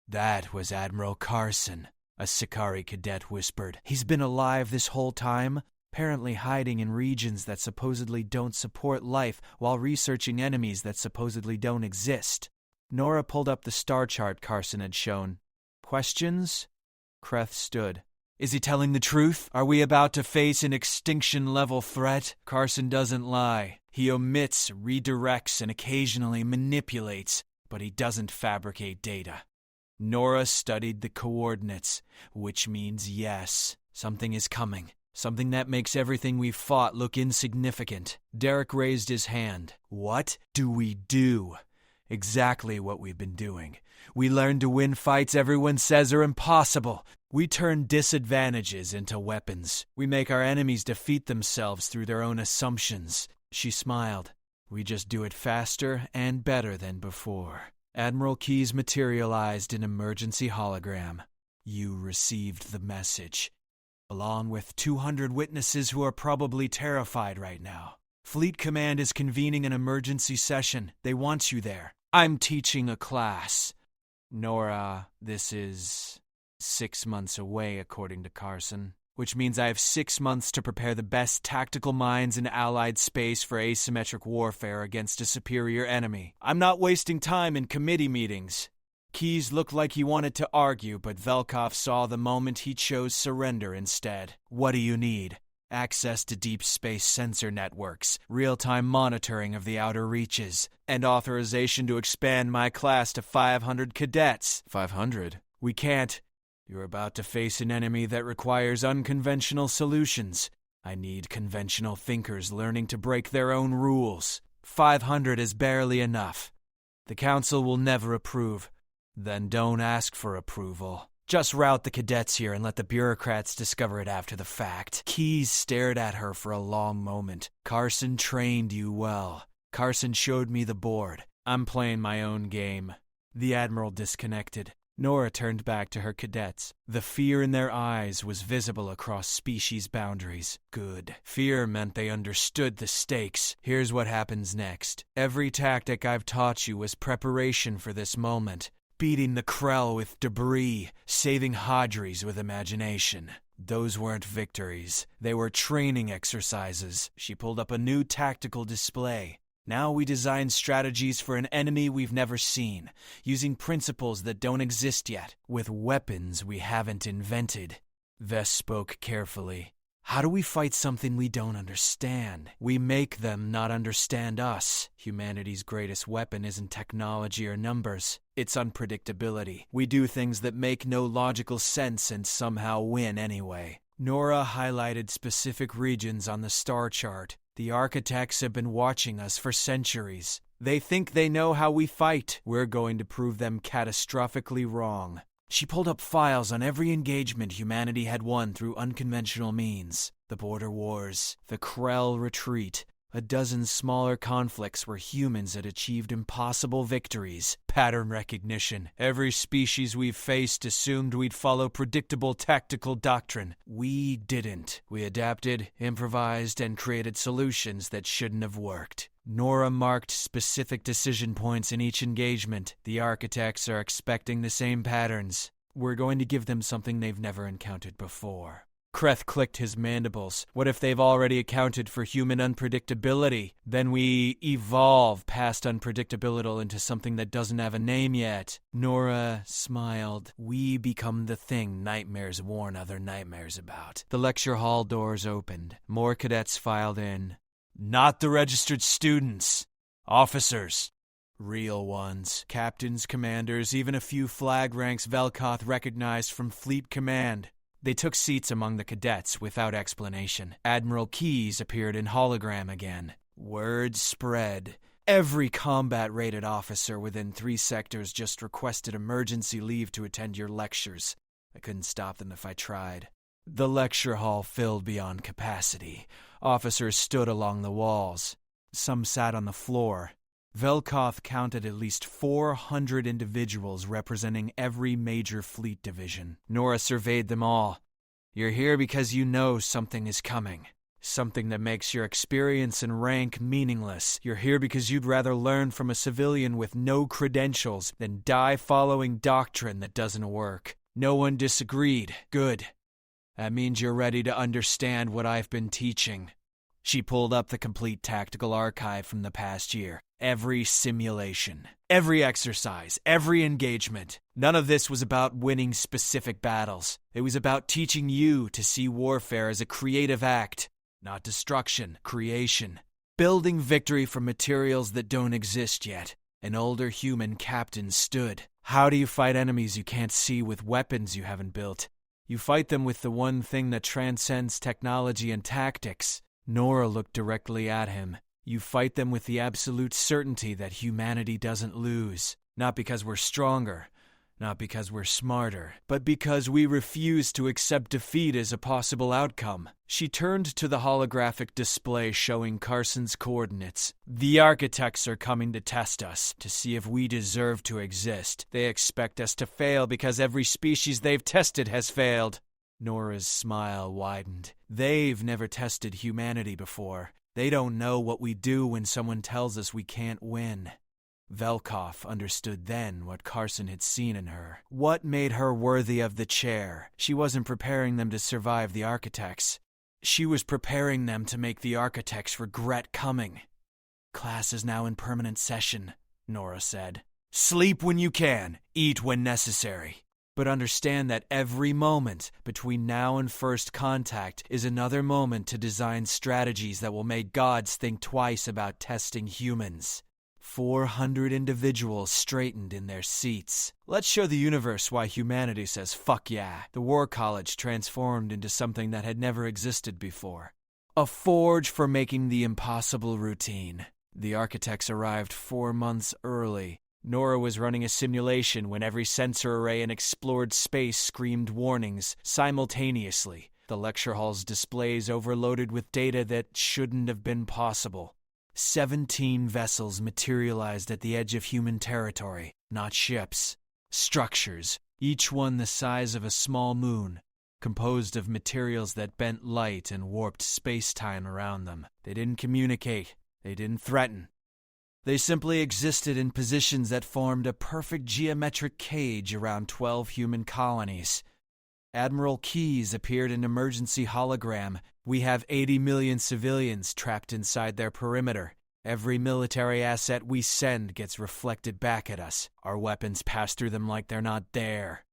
That was Admiral Carson, a Sikari cadet whispered. He's been alive this whole time, apparently hiding in regions that supposedly don't support life while researching enemies that supposedly don't exist. Nora pulled up the star chart Carson had shown. Questions? Kreth stood. Is he telling the truth? Are we about to face an extinction-level threat? Carson doesn't lie. He omits, redirects, and occasionally manipulates, but he doesn't fabricate data. Nora studied the coordinates, which means yes, something is coming. Something that makes everything we've fought look insignificant. Derek raised his hand. What do we do? Exactly what we've been doing. We learn to win fights everyone says are impossible. We turn disadvantages into weapons. We make our enemies defeat themselves through their own assumptions. She smiled. We just do it faster and better than before. Admiral Keyes materialized an emergency hologram. You received the message, along with 200 witnesses who are probably terrified right now. Fleet Command is convening an emergency session. They want you there. I'm teaching a class. Nora, this is 6 months away, according to Carson, which means I have 6 months to prepare the best tactical minds in Allied space for asymmetric warfare against a superior enemy. I'm not wasting time in committee meetings. Keyes looked like he wanted to argue, but Velkov saw the moment he chose surrender instead. What do you need? Access to deep space sensor networks, real-time monitoring of the outer reaches, and authorization to expand my class to 500 cadets. 500? We can't. You're about to face an enemy that requires unconventional solutions. I need conventional thinkers learning to break their own rules. 500 is barely enough. The Council will never approve. Then don't ask for approval. Just route the cadets here and let the bureaucrats discover it after the fact. Keyes stared at her for a long moment. Carson trained you well. Carson showed me the board. I'm playing my own game. The Admiral disconnected. Nora turned back to her cadets. The fear in their eyes was visible across species boundaries. Good. Fear meant they understood the stakes. Here's what happens next. Every tactic I've taught you was preparation for this moment. Beating the Krell with debris, saving Hadris with imagination. Those weren't victories. They were training exercises. She pulled up a new tactical display. Now we design strategies for an enemy we've never seen, using principles that don't exist yet, with weapons we haven't invented. Vess spoke carefully. How do we fight something we don't understand? We make them not understand us. Humanity's greatest weapon isn't technology or numbers. It's unpredictability. We do things that make no logical sense and somehow win anyway. Nora highlighted specific regions on the star chart. The architects have been watching us for centuries. They think they know how we fight. We're going to prove them catastrophically wrong. She pulled up files on every engagement humanity had won through unconventional means. The border wars, the Krell retreat, a dozen smaller conflicts where humans had achieved impossible victories. Pattern recognition. Every species we've faced assumed we'd follow predictable tactical doctrine. We didn't. We adapted, improvised, and created solutions that shouldn't have worked. Nora marked specific decision points in each engagement. The architects are expecting the same patterns. We're going to give them something they've never encountered before. Kreth clicked his mandibles. What if they've already accounted for human unpredictability? Then we evolve past unpredictability into something that doesn't have a name yet. Nora smiled. We become the thing nightmares warn other nightmares about. The lecture hall doors opened. More cadets filed in. Not the registered students. Officers. Real ones. Captains, commanders, even a few flag ranks Velkoth recognized from Fleet Command. They took seats among the cadets without explanation. Admiral Keyes appeared in hologram again. Word spread. Every combat-rated officer within 3 sectors just requested emergency leave to attend your lectures. I couldn't stop them if I tried. The lecture hall filled beyond capacity. Officers stood along the walls. Some sat on the floor. Velkoth counted at least 400 individuals representing every major fleet division. Nora surveyed them all. You're here because you know something is coming. Something that makes your experience and rank meaningless. You're here because you'd rather learn from a civilian with no credentials than die following doctrine that doesn't work. No one disagreed. Good. That means you're ready to understand what I've been teaching. She pulled up the complete tactical archive from the past year. Every simulation, every exercise, every engagement. None of this was about winning specific battles. It was about teaching you to see warfare as a creative act, not destruction, creation. Building victory from materials that don't exist yet. An older human captain stood. How do you fight enemies you can't see with weapons you haven't built? You fight them with the one thing that transcends technology and tactics. Nora looked directly at him. You fight them with the absolute certainty that humanity doesn't lose. Not because we're stronger, Not because we're smarter, but because we refuse to accept defeat as a possible outcome. She turned to the holographic display showing Carson's coordinates. The architects are coming to test us, to see if we deserve to exist. They expect us to fail because every species they've tested has failed. Nora's smile widened. They've never tested humanity before. They don't know what we do when someone tells us we can't win. Velkoff understood then what Carson had seen in her. What made her worthy of the chair? She wasn't preparing them to survive the architects. She was preparing them to make the architects regret coming. Class is now in permanent session, Nora said. Sleep when you can, eat when necessary. But understand that every moment between now and first contact is another moment to design strategies that will make gods think twice about testing humans. 400 individuals straightened in their seats. Let's show the universe why humanity says fuck yeah. The War College transformed into something that had never existed before. A forge for making the impossible routine. The architects arrived 4 months early. Nora was running a simulation when every sensor array in explored space screamed warnings simultaneously. The lecture hall's displays overloaded with data that shouldn't have been possible. 17 vessels materialized at the edge of human territory, not ships. Structures, each one the size of a small moon, composed of materials that bent light and warped space-time around them. They didn't communicate. They didn't threaten. They simply existed in positions that formed a perfect geometric cage around 12 human colonies. Admiral Keyes appeared in emergency hologram. We have 80 million civilians trapped inside their perimeter. Every military asset we send gets reflected back at us. Our weapons pass through them like they're not there.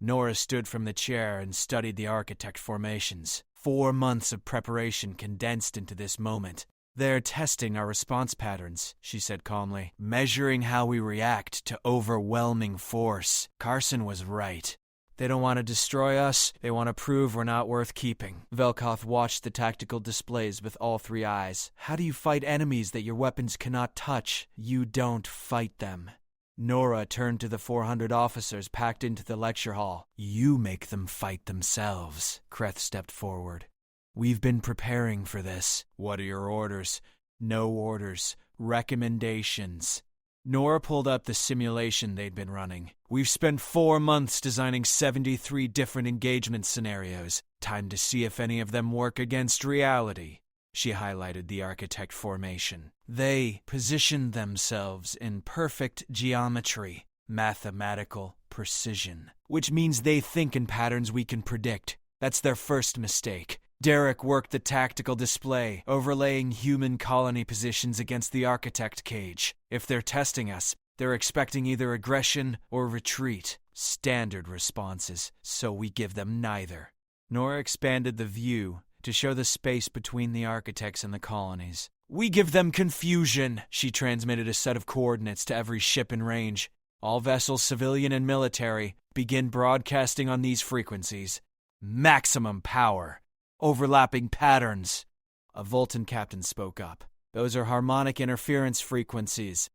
Nora stood from the chair and studied the architect formations. 4 months of preparation condensed into this moment. They're testing our response patterns, she said calmly, measuring how we react to overwhelming force. Carson was right. They don't want to destroy us. They want to prove we're not worth keeping. Velkoff watched the tactical displays with all 3 eyes. How do you fight enemies that your weapons cannot touch? You don't fight them. Nora turned to the 400 officers packed into the lecture hall. You make them fight themselves. Kreth stepped forward. We've been preparing for this. What are your orders? No orders. Recommendations. Nora pulled up the simulation they'd been running. We've spent 4 months designing 73 different engagement scenarios. Time to see if any of them work against reality. She highlighted the architect formation. They positioned themselves in perfect geometry, mathematical precision, which means they think in patterns we can predict. That's their first mistake. Derek worked the tactical display, overlaying human colony positions against the architect cage. If they're testing us, they're expecting either aggression or retreat. Standard responses, so we give them neither. Nora expanded the view to show the space between the architects and the colonies. We give them confusion, she transmitted a set of coordinates to every ship in range. All vessels, civilian and military, begin broadcasting on these frequencies. Maximum power. Overlapping patterns. A Voltan captain spoke up. Those are harmonic interference frequencies.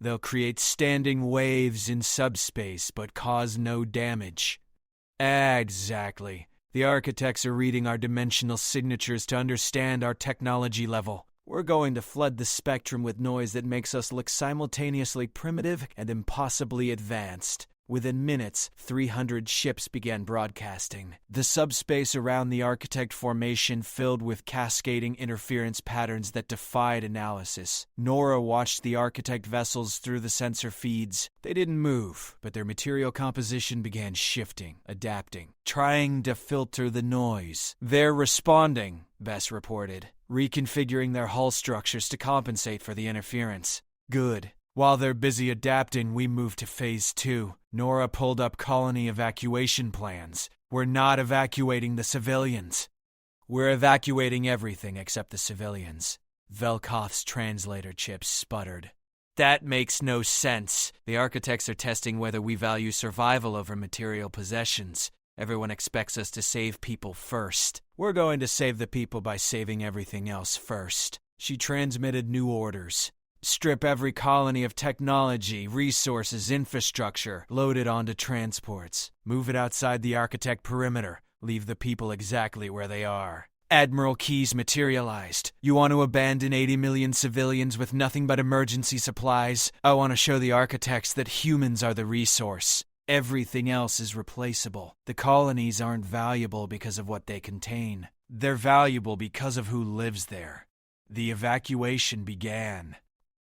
They'll create standing waves in subspace, but cause no damage. Exactly. The architects are reading our dimensional signatures to understand our technology level. We're going to flood the spectrum with noise that makes us look simultaneously primitive and impossibly advanced. Within minutes, 300 ships began broadcasting. The subspace around the architect formation filled with cascading interference patterns that defied analysis. Nora watched the architect vessels through the sensor feeds. They didn't move, but their material composition began shifting, adapting, trying to filter the noise. They're responding, Bess reported, reconfiguring their hull structures to compensate for the interference. Good. While they're busy adapting, we move to Phase 2. Nora pulled up colony evacuation plans. We're not evacuating the civilians. We're evacuating everything except the civilians. Velkoff's translator chip sputtered. That makes no sense. The architects are testing whether we value survival over material possessions. Everyone expects us to save people first. We're going to save the people by saving everything else first. She transmitted new orders. Strip every colony of technology, resources, infrastructure, load it onto transports. Move it outside the architect perimeter. Leave the people exactly where they are. Admiral Keyes materialized. You want to abandon 80 million civilians with nothing but emergency supplies? I want to show the architects that humans are the resource. Everything else is replaceable. The colonies aren't valuable because of what they contain. They're valuable because of who lives there. The evacuation began.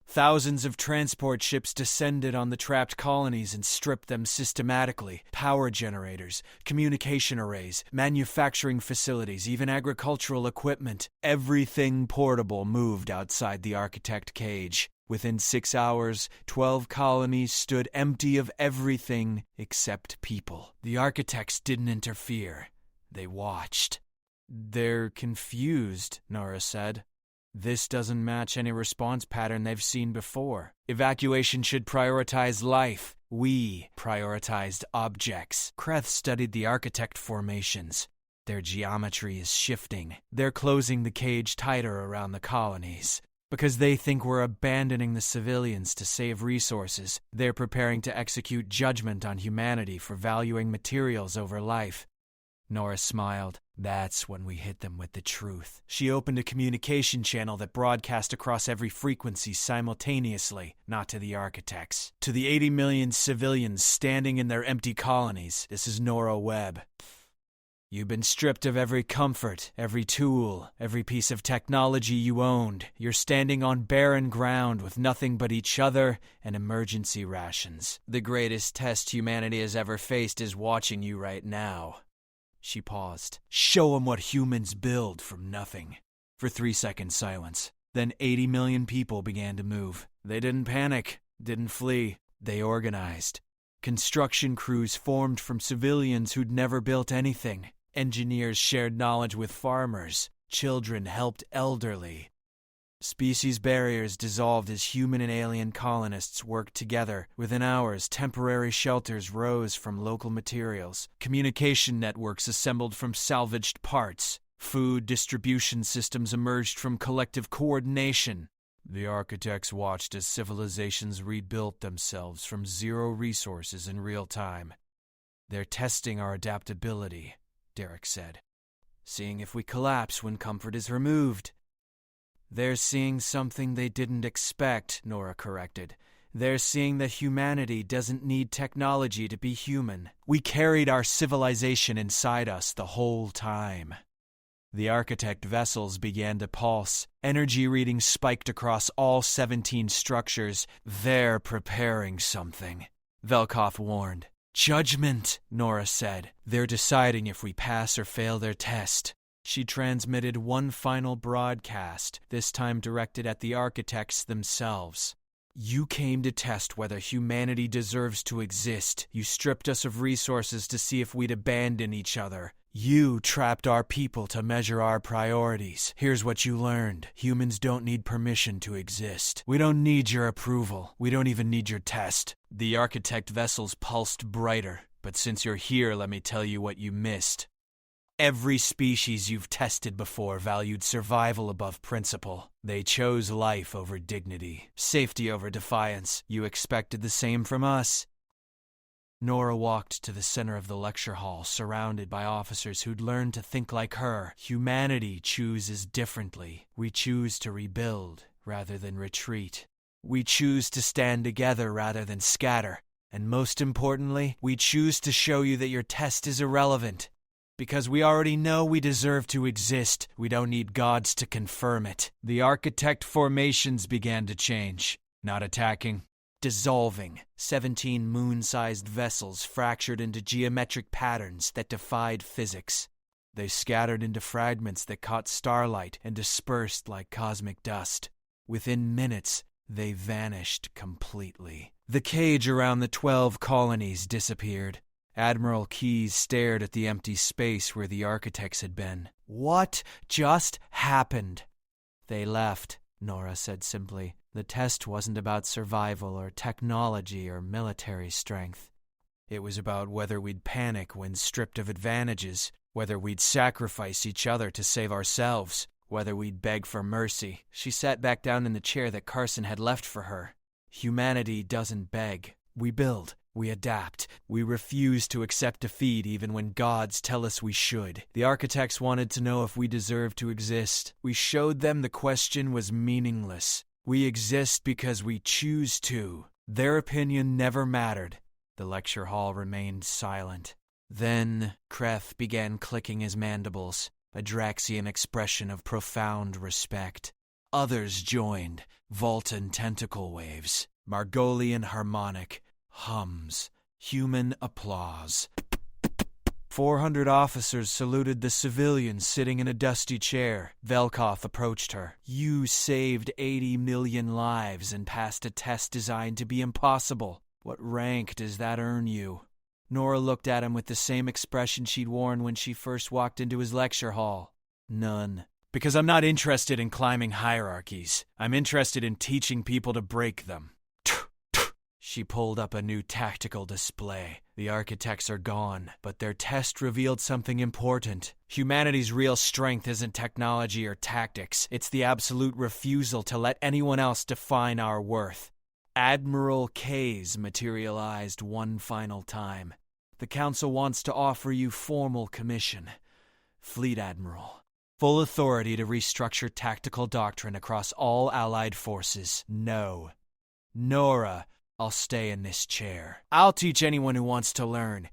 Thousands of transport ships descended on the trapped colonies and stripped them systematically. Power generators, communication arrays, manufacturing facilities, even agricultural equipment. Everything portable moved outside the architect cage. Within 6 hours, 12 colonies stood empty of everything except people. The architects didn't interfere. They watched. They're confused, Nora said. This doesn't match any response pattern they've seen before. Evacuation should prioritize life. We prioritized objects. Kreth studied the architect formations. Their geometry is shifting. They're closing the cage tighter around the colonies. Because they think we're abandoning the civilians to save resources, they're preparing to execute judgment on humanity for valuing materials over life. Nora smiled. That's when we hit them with the truth. She opened a communication channel that broadcast across every frequency simultaneously, not to the architects. To the 80 million civilians standing in their empty colonies, this is Nora Webb. You've been stripped of every comfort, every tool, every piece of technology you owned. You're standing on barren ground with nothing but each other and emergency rations. The greatest test humanity has ever faced is watching you right now. She paused. Show 'em what humans build from nothing. For 3 seconds silence. Then 80 million people began to move. They didn't panic, didn't flee. They organized. Construction crews formed from civilians who'd never built anything. Engineers shared knowledge with farmers. Children helped elderly. Species barriers dissolved as human and alien colonists worked together. Within hours, temporary shelters rose from local materials. Communication networks assembled from salvaged parts. Food distribution systems emerged from collective coordination. The architects watched as civilizations rebuilt themselves from zero resources in real time. They're testing our adaptability, Derek said. Seeing if we collapse when comfort is removed. They're seeing something they didn't expect, Nora corrected. They're seeing that humanity doesn't need technology to be human. We carried our civilization inside us the whole time. The architect vessels began to pulse. Energy readings spiked across all 17 structures. They're preparing something, Velkoff warned. Judgment, Nora said. They're deciding if we pass or fail their test. She transmitted one final broadcast, this time directed at the architects themselves. You came to test whether humanity deserves to exist. You stripped us of resources to see if we'd abandon each other. You trapped our people to measure our priorities. Here's what you learned. Humans don't need permission to exist. We don't need your approval. We don't even need your test. The architect vessels pulsed brighter. But since you're here, let me tell you what you missed. Every species you've tested before valued survival above principle. They chose life over dignity, safety over defiance. You expected the same from us. Nora walked to the center of the lecture hall, surrounded by officers who'd learned to think like her. Humanity chooses differently. We choose to rebuild rather than retreat. We choose to stand together rather than scatter. And most importantly, we choose to show you that your test is irrelevant. Because we already know we deserve to exist, we don't need gods to confirm it. The architect formations began to change. Not attacking, dissolving. 17 moon-sized vessels fractured into geometric patterns that defied physics. They scattered into fragments that caught starlight and dispersed like cosmic dust. Within minutes, they vanished completely. The cage around the 12 colonies disappeared. Admiral Keyes stared at the empty space where the architects had been. What just happened? They left, Nora said simply. The test wasn't about survival or technology or military strength. It was about whether we'd panic when stripped of advantages, whether we'd sacrifice each other to save ourselves, whether we'd beg for mercy. She sat back down in the chair that Carson had left for her. Humanity doesn't beg. We build. We adapt. We refuse to accept defeat even when gods tell us we should. The architects wanted to know if we deserve to exist. We showed them the question was meaningless. We exist because we choose to. Their opinion never mattered. The lecture hall remained silent. Then Kreth began clicking his mandibles, a Draxian expression of profound respect. Others joined, Voltan tentacle waves, Margolian harmonic, hums, human applause. 400 officers saluted the civilian sitting in a dusty chair. Velkoth approached her. You saved 80 million lives and passed a test designed to be impossible. What rank does that earn you? Nora looked at him with the same expression she'd worn when she first walked into his lecture hall. None. Because I'm not interested in climbing hierarchies. I'm interested in teaching people to break them. She pulled up a new tactical display. The architects are gone, but their test revealed something important. Humanity's real strength isn't technology or tactics. It's the absolute refusal to let anyone else define our worth. Admiral K's materialized one final time. The Council wants to offer you formal commission. Fleet Admiral. Full authority to restructure tactical doctrine across all Allied forces. No. Nora, I'll stay in this chair. I'll teach anyone who wants to learn,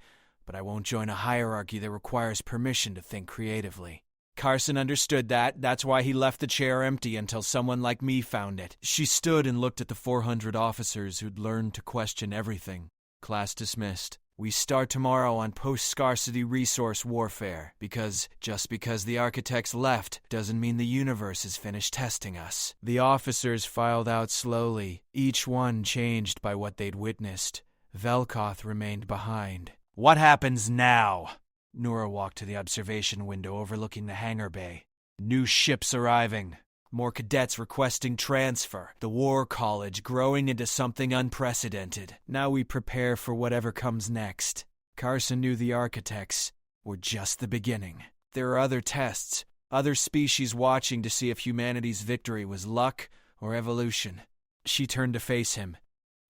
but I won't join a hierarchy that requires permission to think creatively. Carson understood that. That's why he left the chair empty until someone like me found it. She stood and looked at the 400 officers who'd learned to question everything. Class dismissed. We start tomorrow on post-scarcity resource warfare, because just because the architects left doesn't mean the universe is finished testing us. The officers filed out slowly, each one changed by what they'd witnessed. Velkoth remained behind. What happens now? Nora walked to the observation window overlooking the hangar bay. New ships arriving. More cadets requesting transfer. The War College growing into something unprecedented. Now we prepare for whatever comes next. Carson knew the architects were just the beginning. There are other tests, other species watching to see if humanity's victory was luck or evolution. She turned to face him.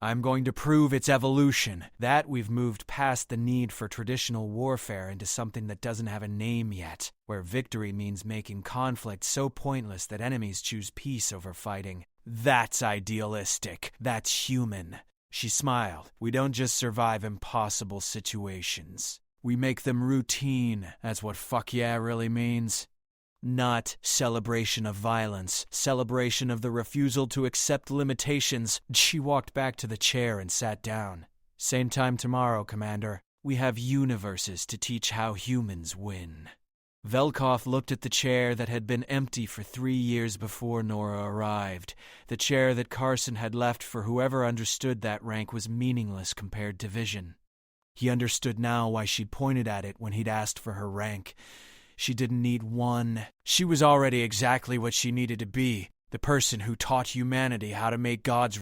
I'm going to prove it's evolution. That we've moved past the need for traditional warfare into something that doesn't have a name yet, where victory means making conflict so pointless that enemies choose peace over fighting. That's idealistic. That's human. She smiled. We don't just survive impossible situations. We make them routine. That's what fuck yeah really means. Not celebration of violence, celebration of the refusal to accept limitations. She walked back to the chair and sat down. Same time tomorrow, Commander. We have universes to teach how humans win. Velkoth looked at the chair that had been empty for 3 years before Nora arrived. The chair that Carson had left for whoever understood that rank was meaningless compared to vision. He understood now why she'd pointed at it when he'd asked for her rank. She didn't need one. She was already exactly what she needed to be, the person who taught humanity how to make gods